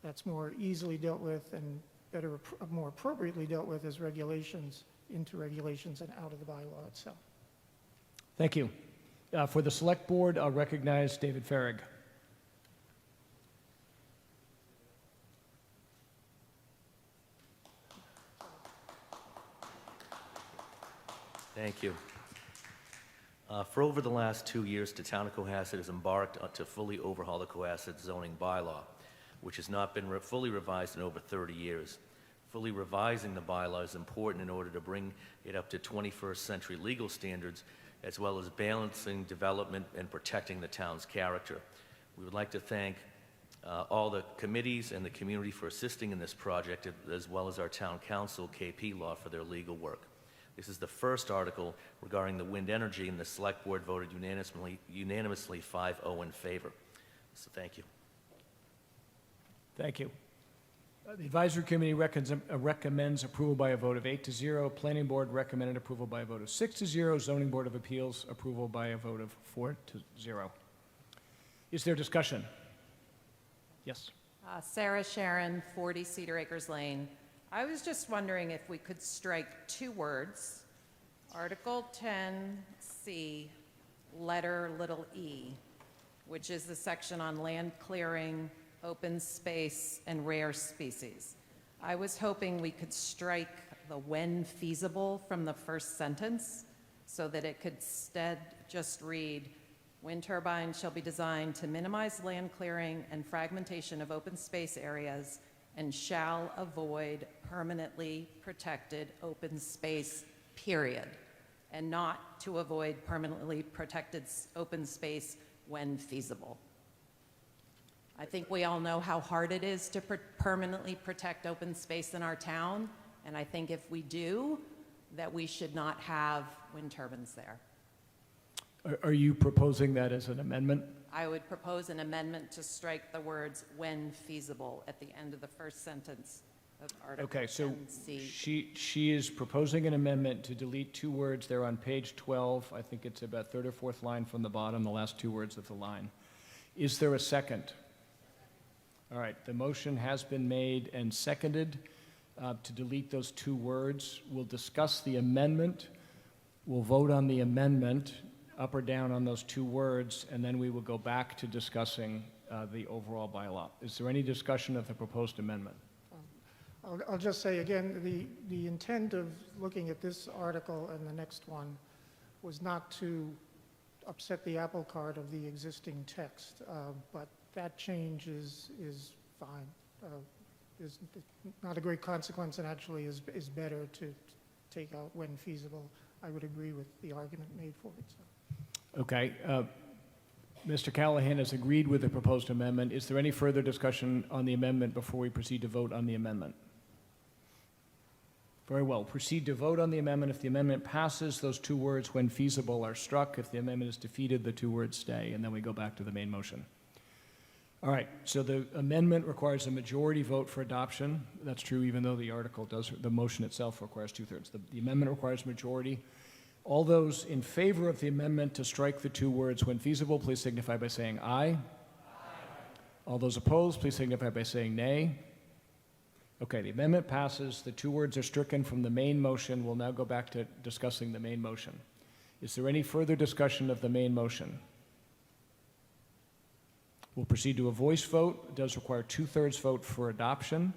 Speaker 16: that's more easily dealt with and better, more appropriately dealt with as regulations into regulations and out of the bylaw itself.
Speaker 1: Thank you. For the Select Board, I'll recognize David Farag.
Speaker 17: Thank you. For over the last 2 years, the town of Cohasset has embarked to fully overhaul the Cohasset zoning bylaw, which has not been fully revised in over 30 years. Fully revising the bylaw is important in order to bring it up to 21st century legal standards, as well as balancing development and protecting the town's character. We would like to thank all the committees and the community for assisting in this project, as well as our town council, KP Law, for their legal work. This is the first article regarding the wind energy, and the Select Board voted unanimously 5-0 in favor. So thank you.
Speaker 1: Thank you. The Advisory Committee recommends approval by a vote of 8-0. Planning Board recommended approval by a vote of 6-0. Zoning Board of Appeals approval by a vote of 4-0. Is there discussion? Yes.
Speaker 18: Sarah Sharon, 40 Cedar Acres Lane. I was just wondering if we could strike 2 words, Article 10C, letter little e, which is the section on land clearing, open space, and rare species. I was hoping we could strike the when feasible from the first sentence so that it could instead just read, wind turbines shall be designed to minimize land clearing and fragmentation of open space areas and shall avoid permanently protected open space, period, and not to avoid permanently protected open space when feasible. I think we all know how hard it is to permanently protect open space in our town, and I think if we do, that we should not have wind turbines there.
Speaker 1: Are you proposing that as an amendment?
Speaker 18: I would propose an amendment to strike the words "when feasible" at the end of the first sentence of Article
Speaker 1: Okay, so
Speaker 18: 10C.
Speaker 1: she is proposing an amendment to delete two words. They're on page 12. I think it's about third or fourth line from the bottom, the last two words of the line. Is there a second? All right, the motion has been made and seconded to delete those two words. We'll discuss the amendment. We'll vote on the amendment, up or down on those two words, and then we will go back to discussing the overall bylaw. Is there any discussion of the proposed amendment?
Speaker 16: I'll just say again, the intent of looking at this article and the next one was not to upset the apple cart of the existing text, but that change is fine. Is not a great consequence, and actually is better to take out when feasible. I would agree with the argument made for it. So.
Speaker 1: Okay. Mr. Callahan has agreed with the proposed amendment. Is there any further discussion on the amendment before we proceed to vote on the amendment? Very well. Proceed to vote on the amendment. If the amendment passes, those two words, when feasible, are struck. If the amendment is defeated, the two words stay, and then we go back to the main motion. All right, so the amendment requires a majority vote for adoption. That's true even though the article does, the motion itself requires two-thirds. The amendment requires majority. All those in favor of the amendment to strike the two words, when feasible, please signify by saying aye. Aye. All those opposed, please signify by saying nay. Okay, the amendment passes. The two words are stricken from the main motion. We'll now go back to discussing the main motion. Is there any further discussion of the main motion? We'll proceed to a voice vote. It does require two-thirds vote for adoption.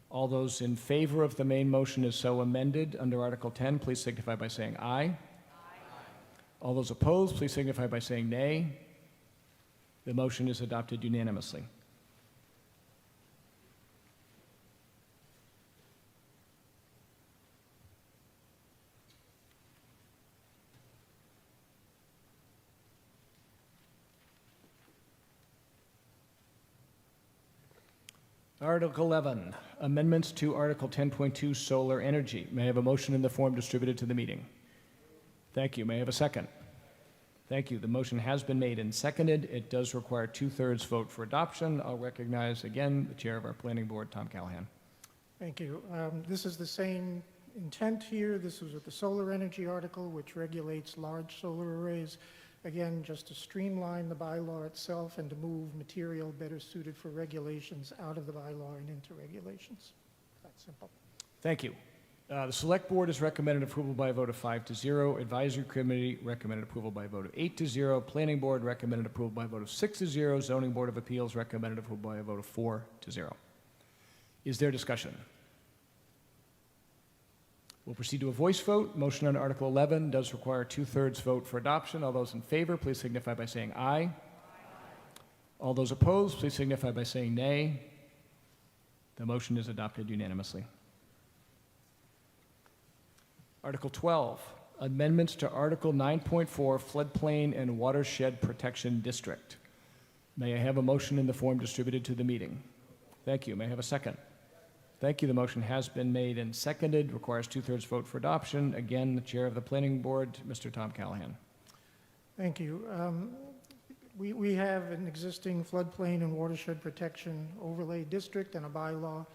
Speaker 1: All those in favor of the main motion as so amended under Article 10, please signify by saying aye. Aye. All those opposed, please signify by saying nay. The motion is adopted unanimously. Article 11, amendments to Article 10.2 solar energy. May I have a motion in the form distributed to the meeting? Thank you. May I have a second? Thank you. The motion has been made and seconded. It does require two-thirds vote for adoption. I'll recognize again the chair of our planning board, Tom Callahan.
Speaker 16: Thank you. This is the same intent here. This was with the solar energy article, which regulates large solar arrays. Again, just to streamline the bylaw itself and to move material better suited for regulations out of the bylaw and into regulations. That's simple.
Speaker 1: Thank you. The Select Board has recommended approval by a vote of 5-0. Advisory Committee recommended approval by a vote of 8-0. Planning Board recommended approval by a vote of 6-0. Zoning Board of Appeals recommended approval by a vote of 4-0. Is there discussion? We'll proceed to a voice vote. Motion on Article 11 does require two-thirds vote for adoption. All those in favor, please signify by saying aye. Aye. All those opposed, please signify by saying nay. The motion is adopted unanimously. Article 12, amendments to Article 9.4 Floodplain and Watershed Protection District. May I have a motion in the form distributed to the meeting? Thank you. May I have a second? Thank you. The motion has been made and seconded. Requires two-thirds vote for adoption. Again, the chair of the planning board, Mr. Tom Callahan.
Speaker 16: Thank you. We have an existing floodplain and watershed protection overlay district and a bylaw.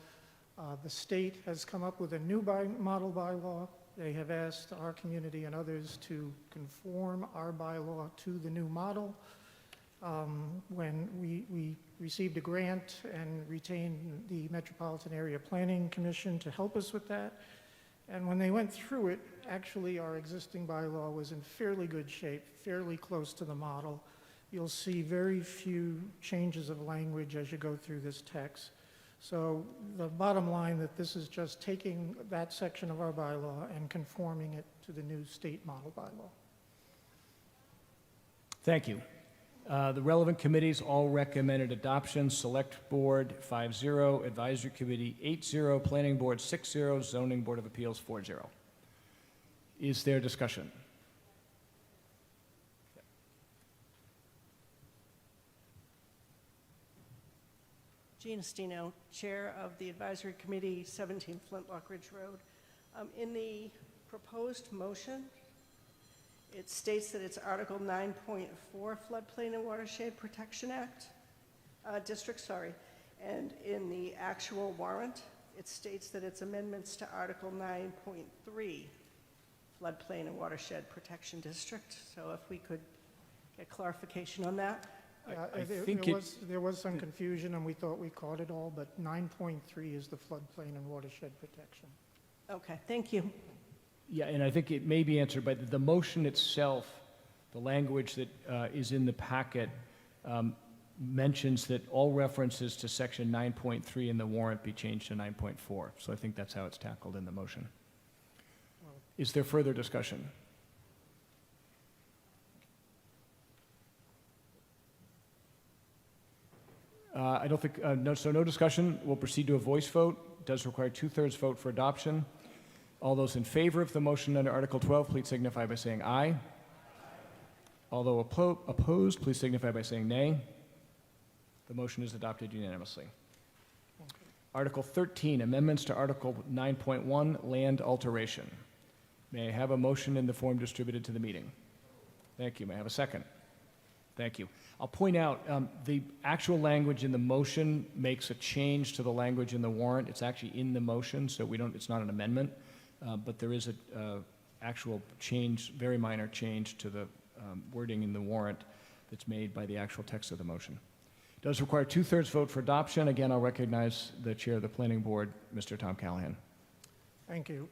Speaker 16: The state has come up with a new model bylaw. They have asked our community and others to conform our bylaw to the new model. When we received a grant and retained the Metropolitan Area Planning Commission to help us with that. And when they went through it, actually our existing bylaw was in fairly good shape, fairly close to the model. You'll see very few changes of language as you go through this text. So the bottom line that this is just taking that section of our bylaw and conforming it to the new state model bylaw.
Speaker 1: Thank you. The relevant committees all recommended adoption. Select Board 5-0, Advisory Committee 8-0, Planning Board 6-0, Zoning Board of Appeals 4-0. Is there discussion?
Speaker 19: Jean Estino, Chair of the Advisory Committee, 17 Flintlock Ridge Road. In the proposed motion, It states that it's Article 9.4 Floodplain and Watershed Protection Act, District, sorry. And in the actual warrant, it states that it's amendments to Article 9.3 Floodplain and Watershed Protection District. So if we could get clarification on that.
Speaker 1: I think
Speaker 16: there was some confusion, and we thought we caught it all, but 9.3 is the floodplain and watershed protection.
Speaker 19: Okay, thank you.
Speaker 1: Yeah, and I think it may be answered by the motion itself. The language that is in the packet mentions that all references to section 9.3 in the warrant be changed to 9.4. So I think that's how it's tackled in the motion. Is there further discussion? I don't think, no discussion. We'll proceed to a voice vote. It does require 2/3 vote for adoption. All those in favor of the motion under Article 12, please signify by saying aye. Although opposed, please signify by saying nay. The motion is adopted unanimously. Article 13, amendments to Article 9.1, land alteration. May I have a motion in the form distributed to the meeting? Thank you. May I have a second? Thank you. I'll point out, the actual language in the motion makes a change to the language in the warrant. It's actually in the motion, so it's not an amendment, but there is a actual change, very minor change to the wording in the warrant that's made by the actual text of the motion. It does require 2/3 vote for adoption. Again, I'll recognize the chair of the planning board, Mr. Tom Callahan.
Speaker 16: Thank you.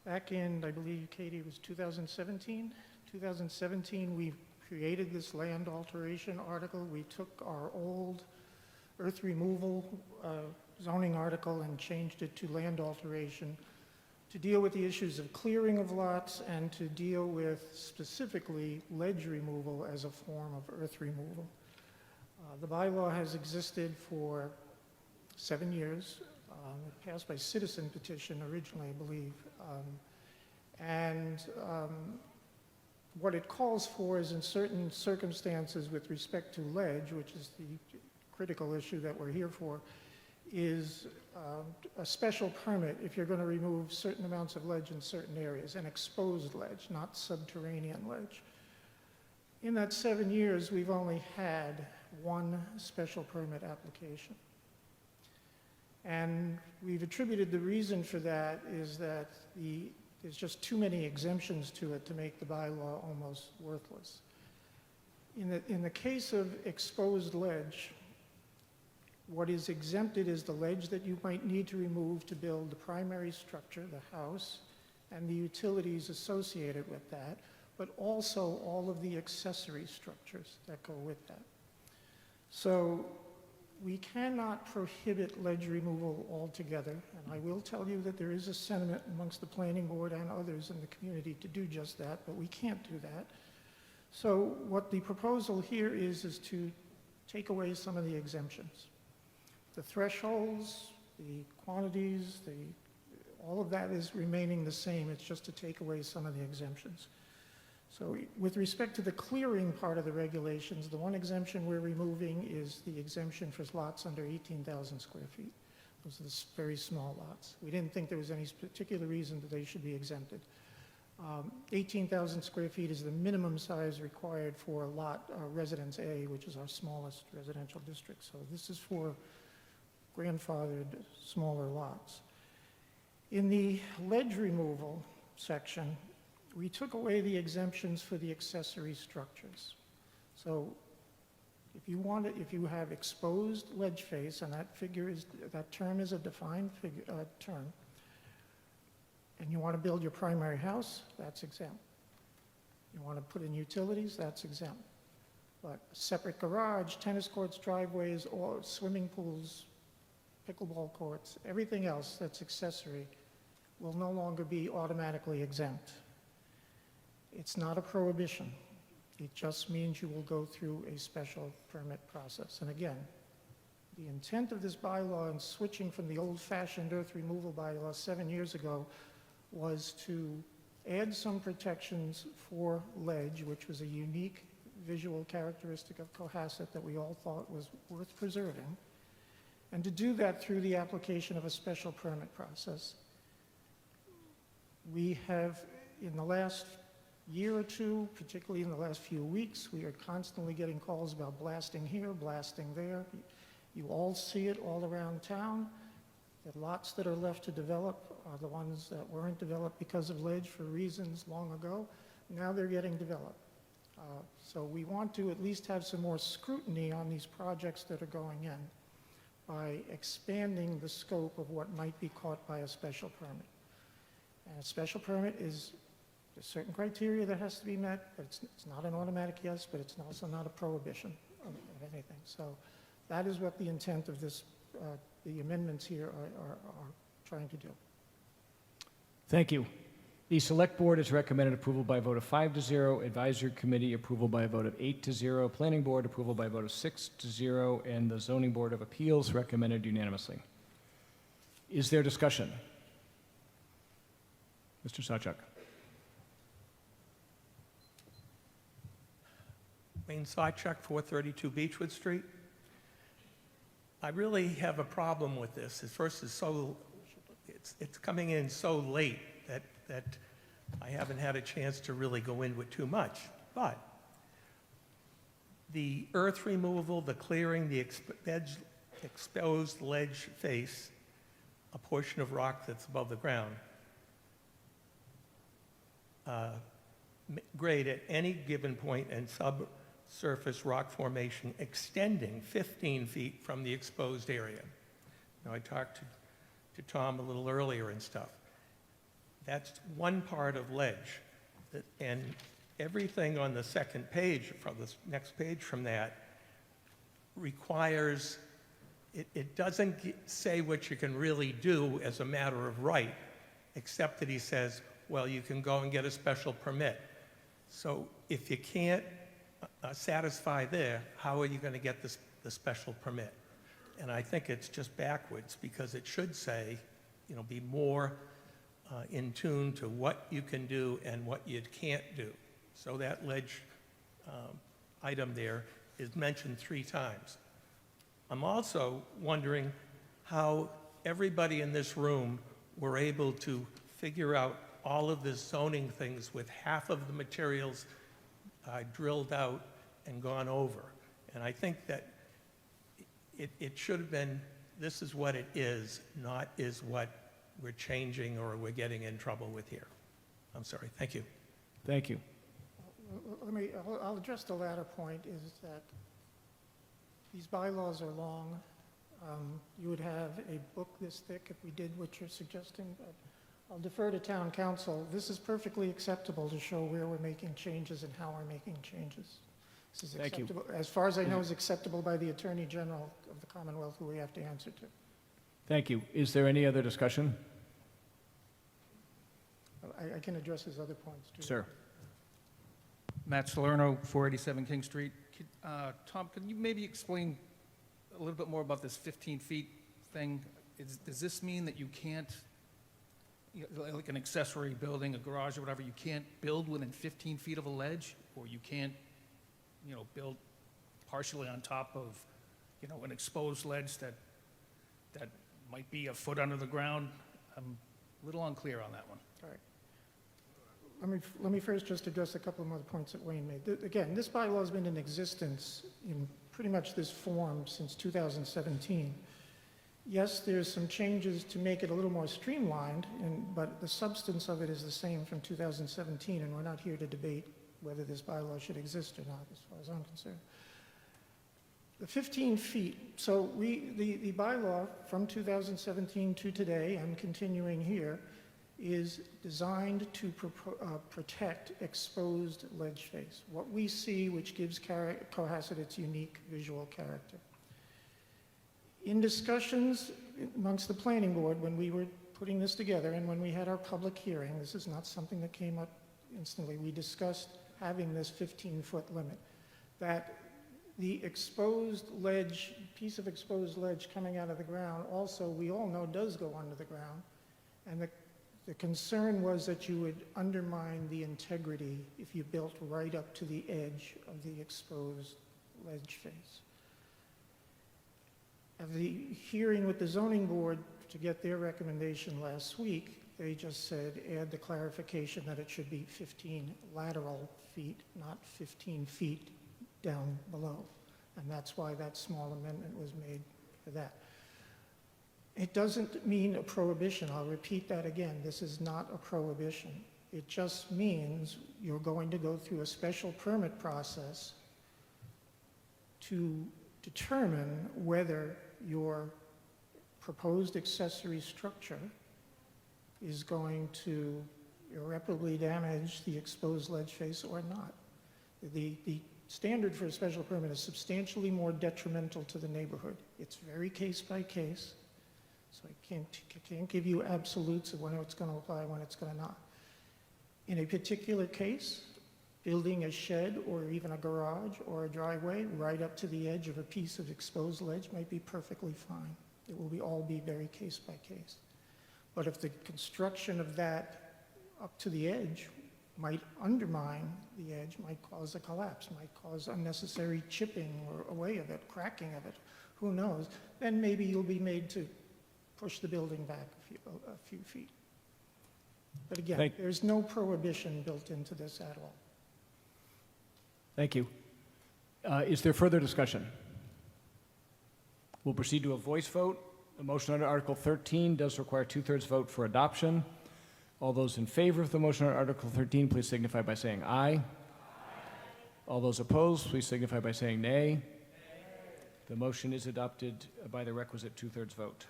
Speaker 16: Back in, I believe, Katie, it was 2017? 2017, we created this land alteration article. We took our old earth removal zoning article and changed it to land alteration to deal with the issues of clearing of lots and to deal with specifically ledge removal as a form of earth removal. The bylaw has existed for 7 years. It passed by citizen petition originally, I believe. What it calls for is in certain circumstances with respect to ledge, which is the critical issue that we're here for, is a special permit if you're going to remove certain amounts of ledge in certain areas, an exposed ledge, not subterranean ledge. In that 7 years, we've only had one special permit application. And we've attributed the reason for that is that there's just too many exemptions to it to make the bylaw almost worthless. In the case of exposed ledge, what is exempted is the ledge that you might need to remove to build the primary structure, the house, and the utilities associated with that, but also all of the accessory structures that go with that. So we cannot prohibit ledge removal altogether, and I will tell you that there is a sentiment amongst the planning board and others in the community to do just that, but we can't do that. So what the proposal here is to take away some of the exemptions. The thresholds, the quantities, all of that is remaining the same. It's just to take away some of the exemptions. So with respect to the clearing part of the regulations, the one exemption we're removing is the exemption for lots under 18,000 square feet. Those are the very small lots. We didn't think there was any particular reason that they should be exempted. 18,000 square feet is the minimum size required for lot Residence A, which is our smallest residential district. So this is for grandfathered smaller lots. In the ledge removal section, we took away the exemptions for the accessory structures. So if you have exposed ledge face, and that term is a defined term, and you want to build your primary house, that's exempt. You want to put in utilities, that's exempt. But a separate garage, tennis courts, driveways, or swimming pools, pickleball courts, everything else that's accessory will no longer be automatically exempt. It's not a prohibition. It just means you will go through a special permit process. And again, the intent of this bylaw and switching from the old-fashioned earth removal bylaw 7 years ago was to add some protections for ledge, which was a unique visual characteristic of Cohasset that we all thought was worth preserving, and to do that through the application of a special permit process. We have, in the last year or two, particularly in the last few weeks, we are constantly getting calls about blasting here, blasting there. You all see it all around town. The lots that are left to develop are the ones that weren't developed because of ledge for reasons long ago. Now they're getting developed. So we want to at least have some more scrutiny on these projects that are going in by expanding the scope of what might be caught by a special permit. And a special permit is, there's certain criteria that has to be met, but it's not an automatic yes, but it's also not a prohibition of anything. So that is what the intent of this, the amendments here are trying to do.
Speaker 1: Thank you. The Select Board has recommended approval by a vote of 5-0, Advisory Committee approval by a vote of 8-0, Planning Board approval by a vote of 6-0, and the Zoning Board of Appeals recommended unanimously. Is there discussion? Mr. Sawchuk.
Speaker 20: Wayne Sawchuk, 432 Beechwood Street. I really have a problem with this. At first, it's coming in so late that I haven't had a chance to really go into it too much. But the earth removal, the clearing, the exposed ledge face, a portion of rock that's above the ground, grade at any given point and subsurface rock formation extending 15 feet from the exposed area. Now, I talked to Tom a little earlier and stuff. That's one part of ledge. And everything on the second page, from the next page from that, requires, it doesn't say what you can really do as a matter of right, except that he says, well, you can go and get a special permit. So if you can't satisfy there, how are you going to get the special permit? And I think it's just backwards, because it should say, you know, be more in tune to what you can do and what you can't do. So that ledge item there is mentioned 3 times. I'm also wondering how everybody in this room were able to figure out all of the zoning things with half of the materials drilled out and gone over. And I think that it should have been, this is what it is, not is what we're changing or we're getting in trouble with here. I'm sorry. Thank you.
Speaker 1: Thank you.
Speaker 16: I'll address the latter point, is that these bylaws are long. You would have a book this thick if we did what you're suggesting. But I'll defer to town council. This is perfectly acceptable to show where we're making changes and how we're making changes. This is
Speaker 1: Thank you.
Speaker 16: acceptable, as far as I know, is acceptable by the Attorney General of the Commonwealth, who we have to answer to.
Speaker 1: Thank you. Is there any other discussion?
Speaker 16: I can address his other points, too.
Speaker 1: Sir.
Speaker 21: Matt Salerno, 487 King Street. Tom, can you maybe explain a little bit more about this 15 feet thing? Does this mean that you can't, like an accessory building, a garage or whatever, you can't build within 15 feet of a ledge? Or you can't, build partially on top of, an exposed ledge that might be a foot under the ground? I'm a little unclear on that one.
Speaker 16: All right. Let me first just address a couple of other points that Wayne made. Again, this bylaw has been in existence in pretty much this form since 2017. Yes, there's some changes to make it a little more streamlined, but the substance of it is the same from 2017, and we're not here to debate whether this bylaw should exist or not, as far as I'm concerned. The 15 feet, so the bylaw from 2017 to today, and continuing here, is designed to protect exposed ledge face, what we see, which gives Cohasset its unique visual character. In discussions amongst the planning board when we were putting this together and when we had our public hearing, this is not something that came up instantly, we discussed having this 15-foot limit, that the exposed ledge, piece of exposed ledge coming out of the ground also, we all know, does go under the ground, and the concern was that you would undermine the integrity if you built right up to the edge of the exposed ledge face. At the hearing with the zoning board to get their recommendation last week, They just said, add the clarification that it should be 15 lateral feet, not 15 feet down below. And that's why that small amendment was made for that. It doesn't mean a prohibition. I'll repeat that again. This is not a prohibition. It just means you're going to go through a special permit process to determine whether your proposed accessory structure is going to irreparably damage the exposed ledge face or not. The standard for a special permit is substantially more detrimental to the neighborhood. It's very case by case, so I can't give you absolutes of when it's going to apply, when it's going to not. In a particular case, building a shed or even a garage or a driveway right up to the edge of a piece of exposed ledge might be perfectly fine. It will all be very case by case. But if the construction of that up to the edge might undermine the edge, might cause a collapse, might cause unnecessary chipping or away of it, cracking of it, who knows, then maybe you'll be made to push the building back a few feet. But again, there's no prohibition built into this at all.
Speaker 1: Thank you. Is there further discussion? We'll proceed to a voice vote. The motion under Article 13 does require a 2/3 vote for adoption. All those in favor of the motion under Article 13, please signify by saying aye. All those opposed, please signify by saying nay. The motion is adopted by the requisite 2/3 vote.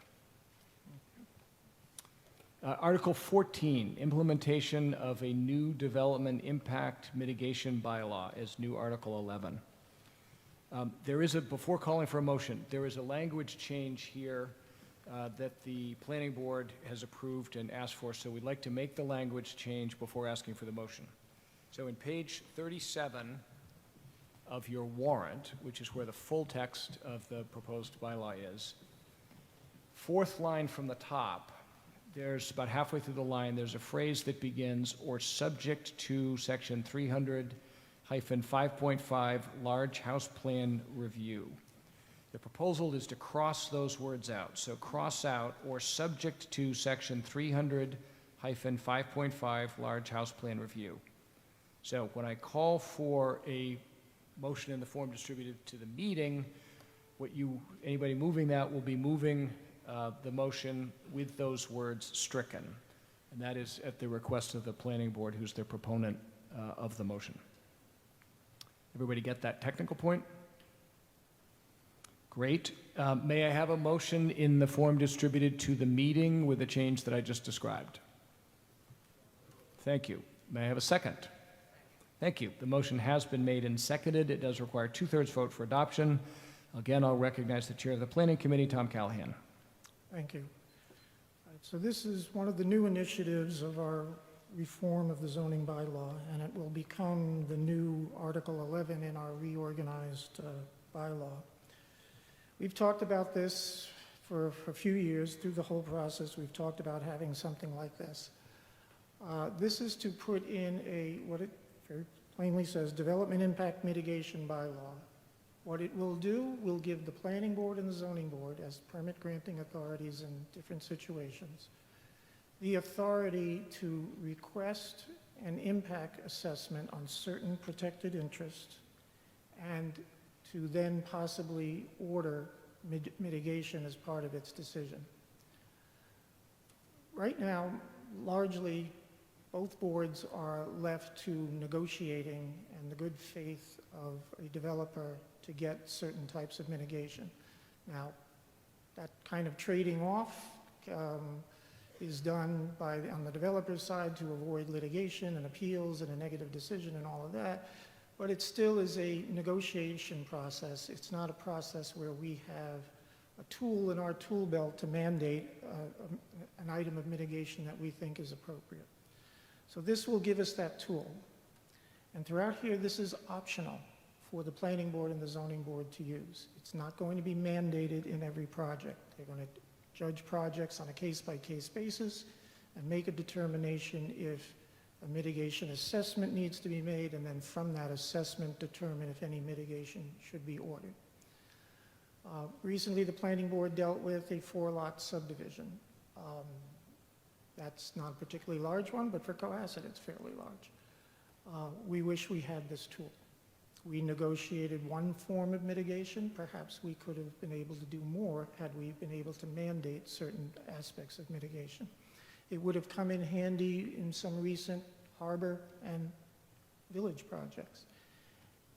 Speaker 1: Article 14, implementation of a new development impact mitigation bylaw as new Article 11. Before calling for a motion, there is a language change here that the planning board has approved and asked for, so we'd like to make the language change before asking for the motion. So in page 37 of your warrant, which is where the full text of the proposed bylaw is, fourth line from the top, there's about halfway through the line, there's a phrase that begins, or subject to section 300-5.5 large house plan review. The proposal is to cross those words out. So cross out, or subject to section 300-5.5 large house plan review. So when I call for a motion in the form distributed to the meeting, anybody moving that will be moving the motion with those words stricken. And that is at the request of the planning board, who's the proponent of the motion. Everybody get that technical point? Great. May I have a motion in the form distributed to the meeting with the change that I just described? Thank you. May I have a second? Thank you. The motion has been made and seconded. It does require 2/3 vote for adoption. Again, I'll recognize the chair of the Planning Committee, Tom Callahan.
Speaker 16: Thank you. All right, so this is one of the new initiatives of our reform of the zoning bylaw, and it will become the new Article 11 in our reorganized bylaw. We've talked about this for a few years. Through the whole process, we've talked about having something like this. This is to put in what it very plainly says, development impact mitigation bylaw. What it will do will give the planning board and the zoning board, as permit granting authorities in different situations, the authority to request an impact assessment on certain protected interests and to then possibly order mitigation as part of its decision. Right now, largely, both boards are left to negotiating and the good faith of a developer to get certain types of mitigation. Now, that kind of trading off is done on the developer's side to avoid litigation and appeals and a negative decision and all of that, but it still is a negotiation process. It's not a process where we have a tool in our tool belt to mandate an item of mitigation that we think is appropriate. So this will give us that tool. And throughout here, this is optional for the planning board and the zoning board to use. It's not going to be mandated in every project. They're going to judge projects on a case-by-case basis and make a determination if a mitigation assessment needs to be made, and then from that assessment determine if any mitigation should be ordered. Recently, the planning board dealt with a 4-lot subdivision. That's not a particularly large one, but for Cohasset, it's fairly large. We wish we had this tool. We negotiated one form of mitigation. Perhaps we could have been able to do more had we been able to mandate certain aspects of mitigation. It would have come in handy in some recent harbor and village projects.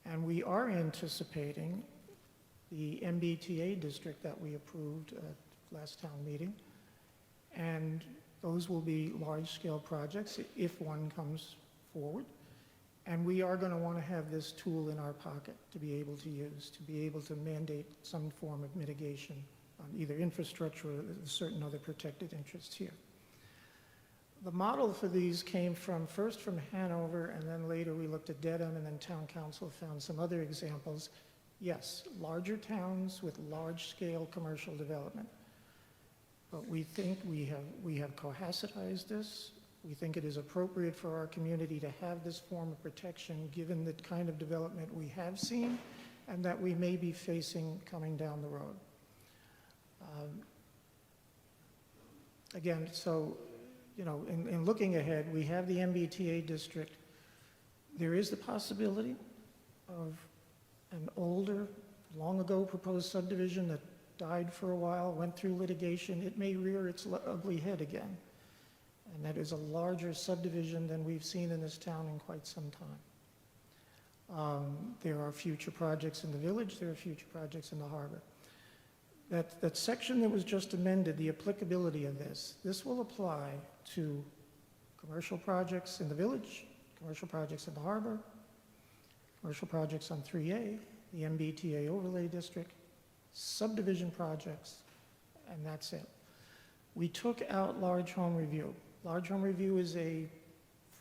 Speaker 16: And we are anticipating the MBTA district that we approved at last town meeting. And those will be large-scale projects if one comes forward. And we are going to want to have this tool in our pocket to be able to use, to be able to mandate some form of mitigation on either infrastructure or certain other protected interests here. The model for these came first from Hanover, and then later we looked at Dedham, and then Town Council found some other examples. Yes, larger towns with large-scale commercial development. But we think we have Cohassetized this. We think it is appropriate for our community to have this form of protection given the kind of development we have seen and that we may be facing coming down the road. Again, so, you know, in looking ahead, we have the MBTA district. There is the possibility of an older, long ago proposed subdivision that died for a while, went through litigation. It may rear its ugly head again. And that is a larger subdivision than we've seen in this town in quite some time. There are future projects in the village, there are future projects in the harbor. That section that was just amended, the applicability of this will apply to commercial projects in the village, commercial projects in the harbor, commercial projects on 3A, the MBTA overlay district, subdivision projects, and that's it. We took out large home review. Large home review is a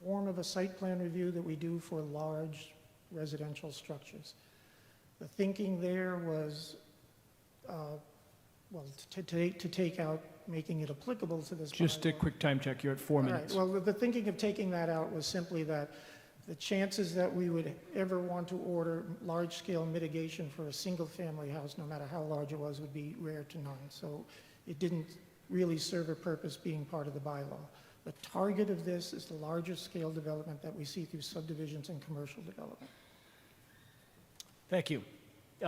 Speaker 16: form of a site plan review that we do for large residential structures. The thinking there was, well, to take out making it applicable to this.
Speaker 1: Just a quick time check, you're at 4 minutes.
Speaker 16: Right. Well, the thinking of taking that out was simply that the chances that we would ever want to order large-scale mitigation for a single-family house, no matter how large it was, would be rare to none. So it didn't really serve a purpose being part of the bylaw. The target of this is the larger scale development that we see through subdivisions and commercial development.
Speaker 1: Thank you.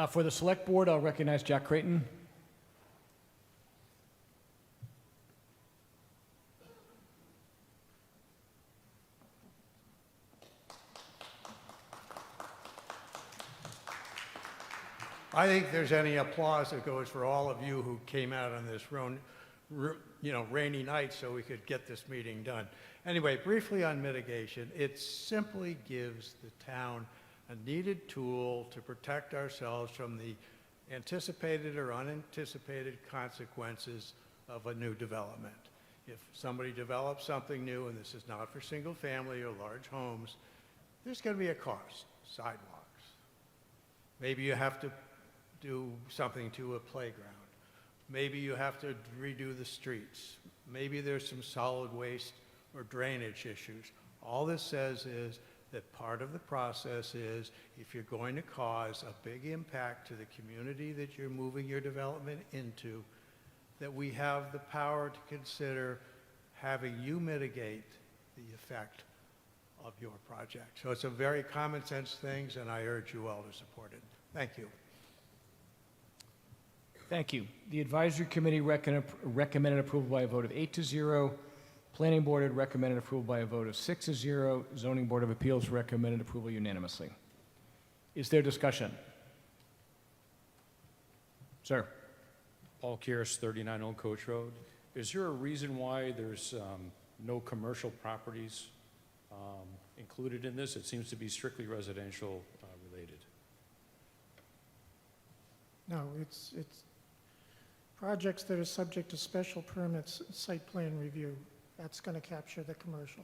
Speaker 1: For the Select Board, I'll recognize Jack Creighton.
Speaker 3: I think there's any applause that goes for all of you who came out on this rainy night so we could get this meeting done. Anyway, briefly on mitigation, it simply gives the town a needed tool to protect ourselves from the anticipated or unanticipated consequences of a new development. If somebody develops something new, and this is not for single family or large homes, there's going to be a cost, sidewalks. Maybe you have to do something to a playground. Maybe you have to redo the streets. Maybe there's some solid waste or drainage issues. All this says is that part of the process is if you're going to cause a big impact to the community that you're moving your development into, that we have the power to consider having you mitigate the effect of your project. So it's a very common sense thing, and I urge you all to support it. Thank you.
Speaker 1: Thank you. The Advisory Committee recommended approval by a vote of 8-0. Planning Board had recommended approval by a vote of 6-0. Zoning Board of Appeals recommended approval unanimously. Is there discussion? Sir.
Speaker 22: Paul Kieris, 39 Old Coach Road. Is there a reason why there's no commercial properties included in this? It seems to be strictly residential related.
Speaker 16: No, it's projects that are subject to special permits, site plan review. That's going to capture the commercial.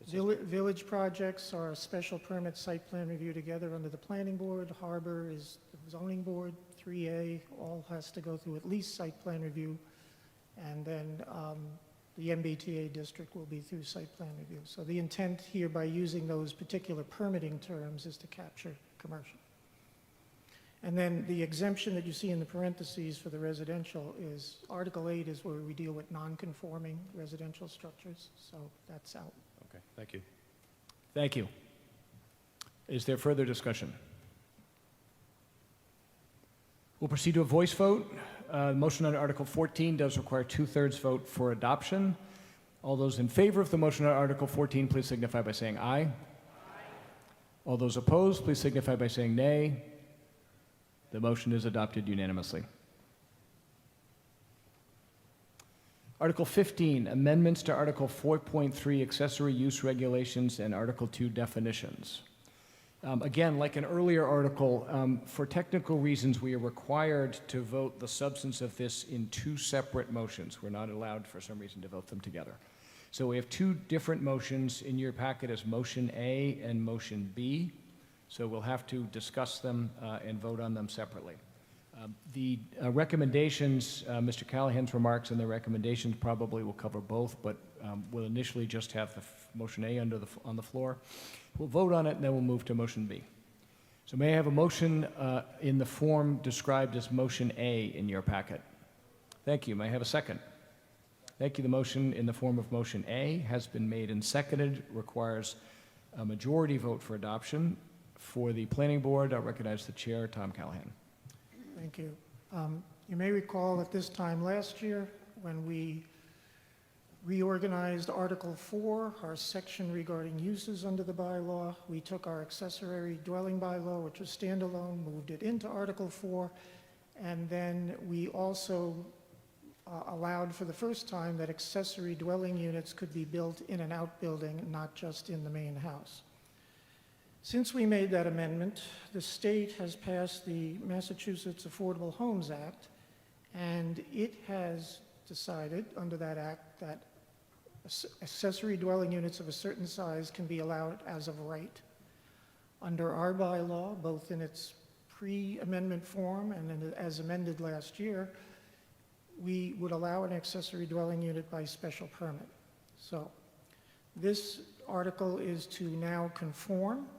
Speaker 16: Village projects are a special permit site plan review together under the Planning Board. Harbor is the Zoning Board. 3A all has to go through at least site plan review. And then the MBTA district will be through site plan review. So the intent here by using those particular permitting terms is to capture commercial. And then the exemption that you see in the parentheses for the residential is, Article 8 is where we deal with non-conforming residential structures, so that's out.
Speaker 22: Okay, thank you.
Speaker 1: Thank you. Is there further discussion? We'll proceed to a voice vote. Motion on Article 14 does require 2/3 vote for adoption. All those in favor of the motion on Article 14, please signify by saying aye. All those opposed, please signify by saying nay. The motion is adopted unanimously. Article 15, amendments to Article 4.3, accessory use regulations, and Article 2, definitions. Again, like an earlier article, for technical reasons, we are required to vote the substance of this in two separate motions. We're not allowed, for some reason, to vote them together. So we have two different motions in your packet as Motion A and Motion B. So we'll have to discuss them and vote on them separately. The recommendations, Mr. Callahan's remarks and the recommendations probably will cover both, but we'll initially just have the Motion A on the floor. We'll vote on it, and then we'll move to Motion B. So may I have a motion in the form described as Motion A in your packet? Thank you. May I have a second? Thank you. The motion in the form of Motion A has been made and seconded, requires a majority vote for adoption. For the Planning Board, I'll recognize the Chair, Tom Callahan.
Speaker 16: Thank you. You may recall at this time last year, when we reorganized Article 4, our section regarding uses under the bylaw, we took our accessory dwelling bylaw, which was standalone, moved it into Article 4, and then we also allowed for the first time that accessory dwelling units could be built in an outbuilding, not just in the main house. Since we made that amendment, the state has passed the Massachusetts Affordable Homes Act, and it has decided under that act that accessory dwelling units of a certain size can be allowed as of right. Under our bylaw, both in its pre-amendment form and as amended last year, we would allow an accessory dwelling unit by special permit. So this article is to now conform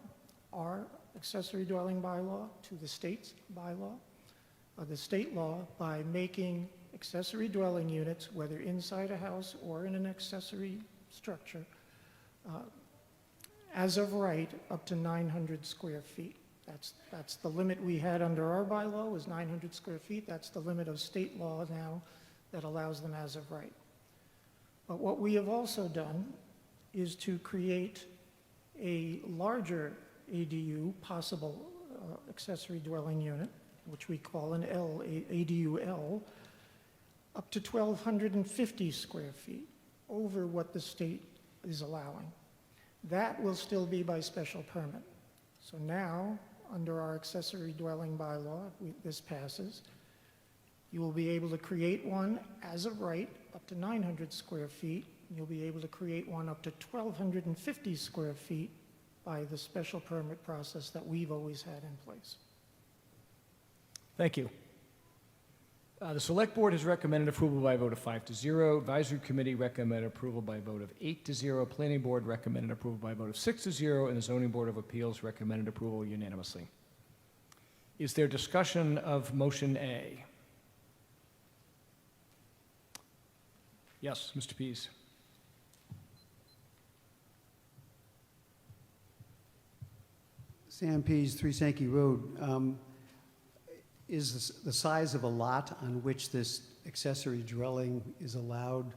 Speaker 16: our accessory dwelling bylaw to the state's bylaw, the state law, by making accessory dwelling units, whether inside a house or in an accessory structure, as of right, up to 900 square feet. That's the limit we had under our bylaw, was 900 square feet. That's the limit of state law now that allows them as of right. But what we have also done is to create a larger ADU, possible accessory dwelling unit, which we call an L, ADU L, up to 1,250 square feet, over what the state is allowing. That will still be by special permit. So now, under our accessory dwelling bylaw, if this passes, you will be able to create one as of right, up to 900 square feet. You'll be able to create one up to 1,250 square feet by the special permit process that we've always had in place.
Speaker 1: Thank you. The Select Board has recommended approval by a vote of 5-0. Advisory Committee recommended approval by a vote of 8-0. Planning Board recommended approval by a vote of 6-0. And the Zoning Board of Appeals recommended approval unanimously. Is there discussion of Motion A? Yes, Mr. Pease.
Speaker 2: Sam Pease, 3 Sankey Road. Is the size of a lot on which this accessory dwelling is allowed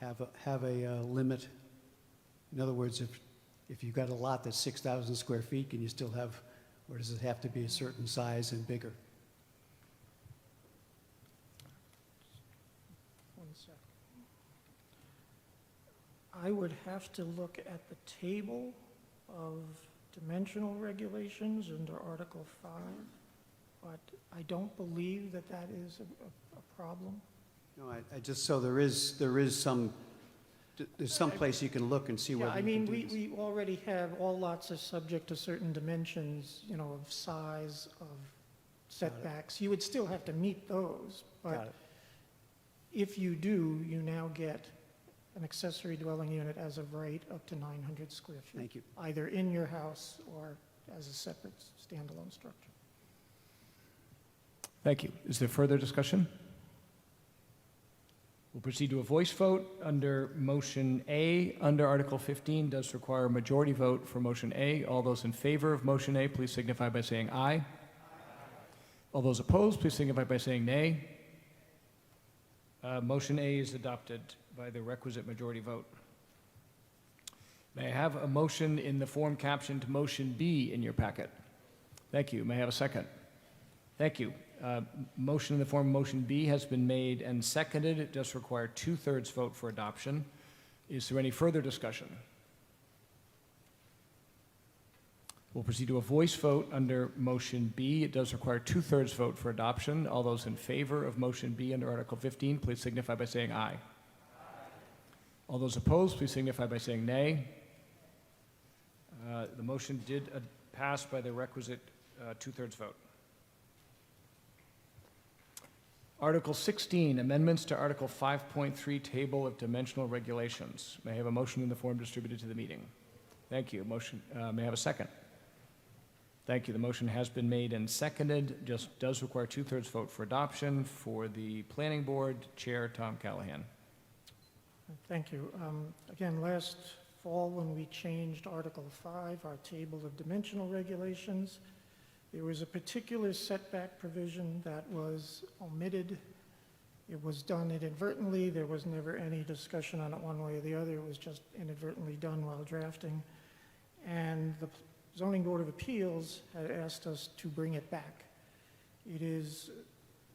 Speaker 2: have a limit? In other words, if you've got a lot that's 6,000 square feet, can you still have, or does it have to be a certain size and bigger?
Speaker 16: One second. I would have to look at the table of dimensional regulations under Article 5. But I don't believe that that is a problem.
Speaker 2: No, I just, so there's some place you can look and see
Speaker 16: Yeah,
Speaker 2: whether
Speaker 16: I
Speaker 2: you
Speaker 16: mean,
Speaker 2: can do this.
Speaker 16: we already have, all lots are subject to certain dimensions, you know, of size, of setbacks. You would still have to meet those,
Speaker 2: Got
Speaker 16: but
Speaker 2: it.
Speaker 16: if you do, you now get an accessory dwelling unit as of right up to 900 square feet.
Speaker 2: Thank you.
Speaker 16: Either in your house or as a separate standalone structure.
Speaker 1: Thank you. Is there further discussion? We'll proceed to a voice vote under motion A. Under Article 15 does require a majority vote for motion A. All those in favor of motion A, please signify by saying aye. All those opposed, please signify by saying nay. Motion A is adopted by the requisite majority vote. May I have a motion in the form captioned motion B in your packet? Thank you. May I have a second? Thank you. Motion in the form of motion B has been made and seconded. It does require 2/3 vote for adoption. Is there any further discussion? We'll proceed to a voice vote under motion B. It does require 2/3 vote for adoption. All those in favor of motion B under Article 15, please signify by saying aye. All those opposed, please signify by saying nay. The motion did pass by the requisite 2/3 vote. Article 16, amendments to Article 5.3, Table of Dimensional Regulations. May I have a motion in the form distributed to the meeting? Thank you. Motion, may I have a second? Thank you. The motion has been made and seconded. Just does require 2/3 vote for adoption. For the Planning Board, Chair Tom Callahan.
Speaker 16: Thank you. Again, last fall when we changed Article 5, our table of dimensional regulations, there was a particular setback provision that was omitted. It was done inadvertently. There was never any discussion on it one way or the other. It was just inadvertently done while drafting. And the Zoning Board of Appeals had asked us to bring it back. It is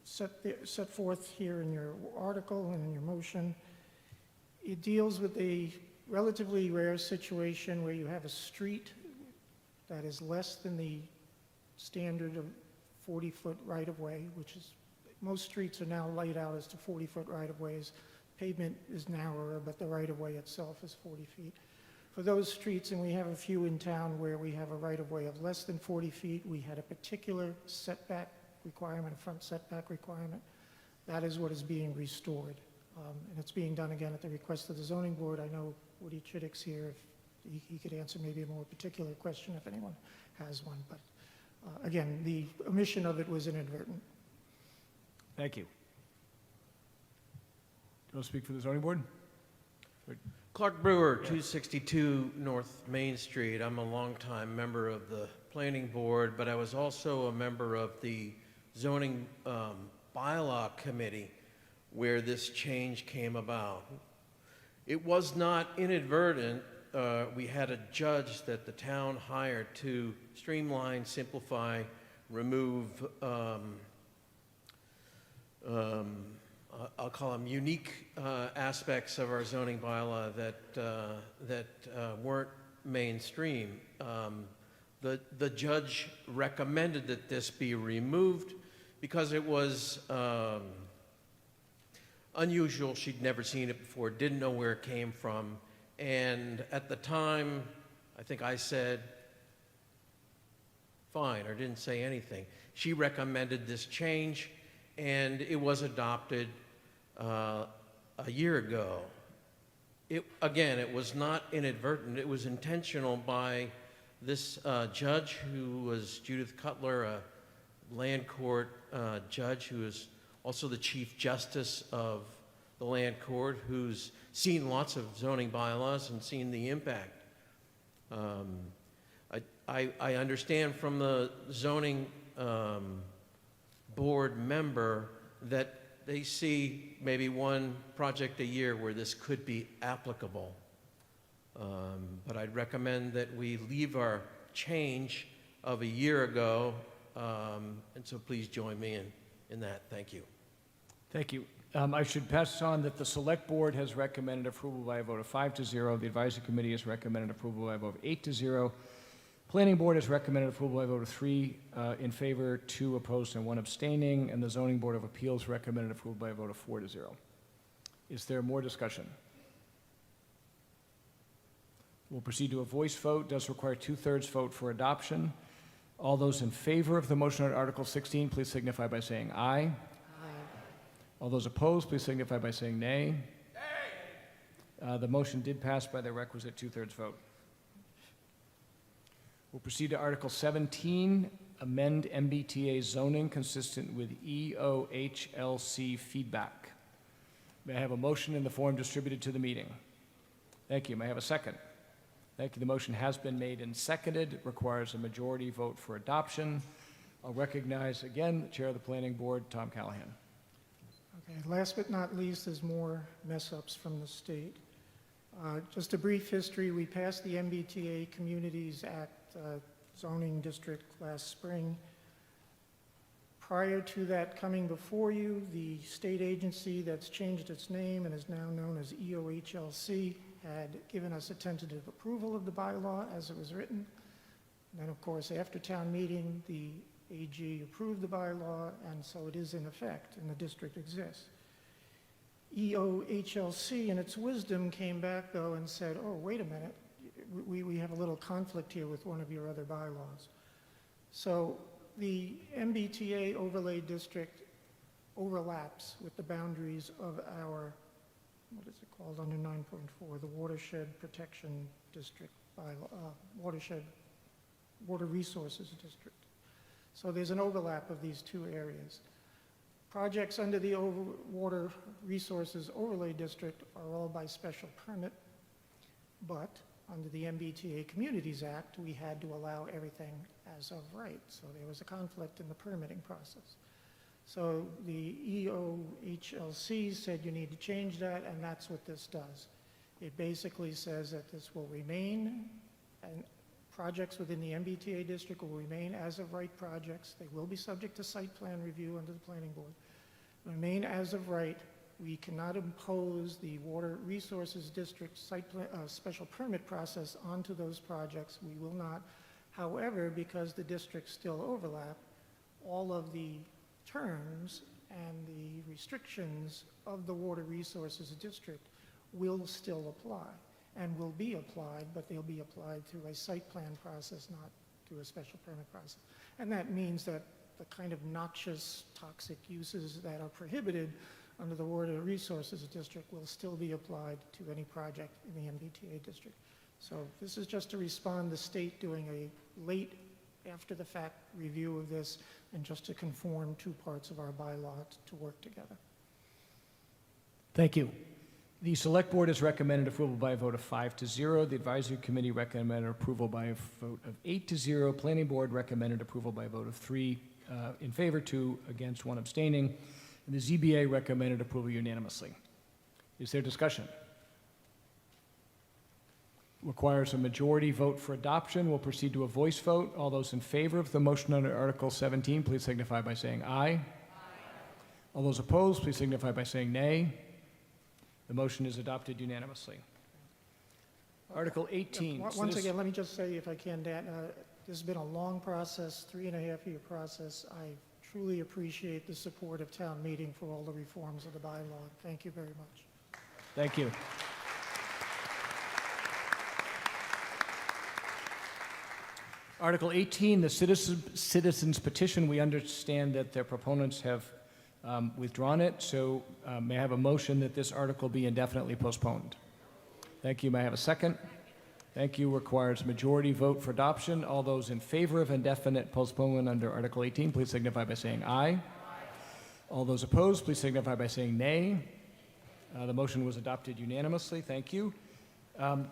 Speaker 16: set forth here in your article and in your motion. It deals with a relatively rare situation where you have a street that is less than the standard of 40-foot right-of-way, which is, most streets are now laid out as to 40-foot right-of-ways. Pavement is narrower, but the right-of-way itself is 40 feet. For those streets, and we have a few in town where we have a right-of-way of less than 40 feet, we had a particular setback requirement, a front setback requirement. That is what is being restored. And it's being done again at the request of the zoning board. I know Woody Chittick's here. If he could answer maybe a more particular question if anyone has one. But again, the omission of it was inadvertent.
Speaker 1: Thank you. Do you want to speak for the zoning board?
Speaker 5: Clark Brewer, 262 North Main Street. I'm a longtime member of the planning board, but I was also a member of the zoning bylaw committee where this change came about. It was not inadvertent. We had a judge that the town hired to streamline, simplify, remove, I'll call them unique aspects of our zoning bylaw that weren't mainstream. The judge recommended that this be removed because it was unusual. She'd never seen it before, didn't know where it came from. And at the time, I think I said, fine, or didn't say anything. She recommended this change, and it was adopted a year ago. Again, it was not inadvertent. It was intentional by this judge, who was Judith Cutler, a land court judge who is also the Chief Justice of the land court, who's seen lots of zoning bylaws and seen the impact. I understand from the zoning board member that they see maybe one project a year where this could be applicable. But I'd recommend that we leave our change of a year ago, and so please join me in that. Thank you.
Speaker 1: Thank you. I should pass on that the Select Board has recommended approval by a vote of 5-0. The Advisory Committee has recommended approval by a vote of 8-0. Planning Board has recommended approval by a vote of 3 in favor, 2 opposed, and 1 abstaining. And the Zoning Board of Appeals recommended approval by a vote of 4-0. Is there more discussion? We'll proceed to a voice vote. Does require 2/3 vote for adoption. All those in favor of the motion on Article 16, please signify by saying aye. All those opposed, please signify by saying nay. The motion did pass by the requisite 2/3 vote. We'll proceed to Article 17, amend MBTA zoning consistent with EOHLC feedback. May I have a motion in the form distributed to the meeting? Thank you. May I have a second? Thank you. The motion has been made and seconded. It requires a majority vote for adoption. I'll recognize again the Chair of the Planning Board, Tom Callahan.
Speaker 16: Okay, last but not least is more mess-ups from the state. Just a brief history, we passed the MBTA Communities Act zoning district last spring. Prior to that coming before you, the state agency that's changed its name and is now known as EOHLC had given us a tentative approval of the bylaw as it was written. And then, of course, after town meeting, the AG approved the bylaw, and so it is in effect, and the district exists. EOHLC, in its wisdom, came back, though, and said, oh, wait a minute, we have a little conflict here with one of your other bylaws. So the MBTA overlay district overlaps with the boundaries of our, what is it called under 9.4, the Watershed Protection District bylaw, Water Resources District. So there's an overlap of these two areas. Projects under the Water Resources Overlay District are all by special permit, but under the MBTA Communities Act, we had to allow everything as of right. So there was a conflict in the permitting process. So the EOHLC said you need to change that, and that's what this does. It basically says that this will remain, and projects within the MBTA district will remain as of right projects. They will be subject to site plan review under the planning board. Remain as of right. We cannot impose the Water Resources District site plan, special permit process onto those projects. We will not. However, because the districts still overlap, all of the terms and the restrictions of the Water Resources District will still apply and will be applied, but they'll be applied through a site plan process, not through a special permit process. And that means that the kind of noxious, toxic uses that are prohibited under the Water Resources District will still be applied to any project in the MBTA district. So this is just to respond to the state doing a late, after-the-fact review of this, and just to conform two parts of our bylaw to work together.
Speaker 1: Thank you. The Select Board has recommended approval by a vote of 5-0. The Advisory Committee recommended approval by a vote of 8-0. Planning Board recommended approval by a vote of 3 in favor, 2 against, 1 abstaining. And the ZBA recommended approval unanimously. Is there discussion? Requires a majority vote for adoption. We'll proceed to a voice vote. All those in favor of the motion under Article 17, please signify by saying aye. Aye. All those opposed, please signify by saying nay. The motion is adopted unanimously. Article 18.
Speaker 16: Once again, let me just say, if I can, Dan, this has been a long process, 3.5-year process. I truly appreciate the support of town meeting for all the reforms of the bylaw. Thank you very much.
Speaker 1: Thank you. Article 18, the citizens petition. We understand that their proponents have withdrawn it, so may I have a motion that this article be indefinitely postponed? Thank you. May I have a second? Thank you. Requires majority vote for adoption. All those in favor of indefinite postponement under Article 18, please signify by saying aye. Aye. All those opposed, please signify by saying nay. The motion was adopted unanimously. Thank you.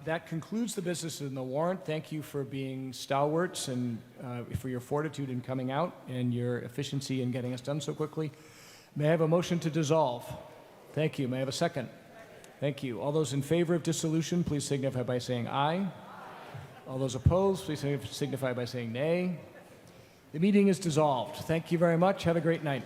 Speaker 1: That concludes the business in the warrant. Thank you for being stalwarts and for your fortitude in coming out and your efficiency in getting us done so quickly. May I have a motion to dissolve? Thank you. May I have a second? Thank you. All those in favor of dissolution, please signify by saying aye. All those opposed, please signify by saying nay. The meeting is dissolved. Thank you very much. Have a great night.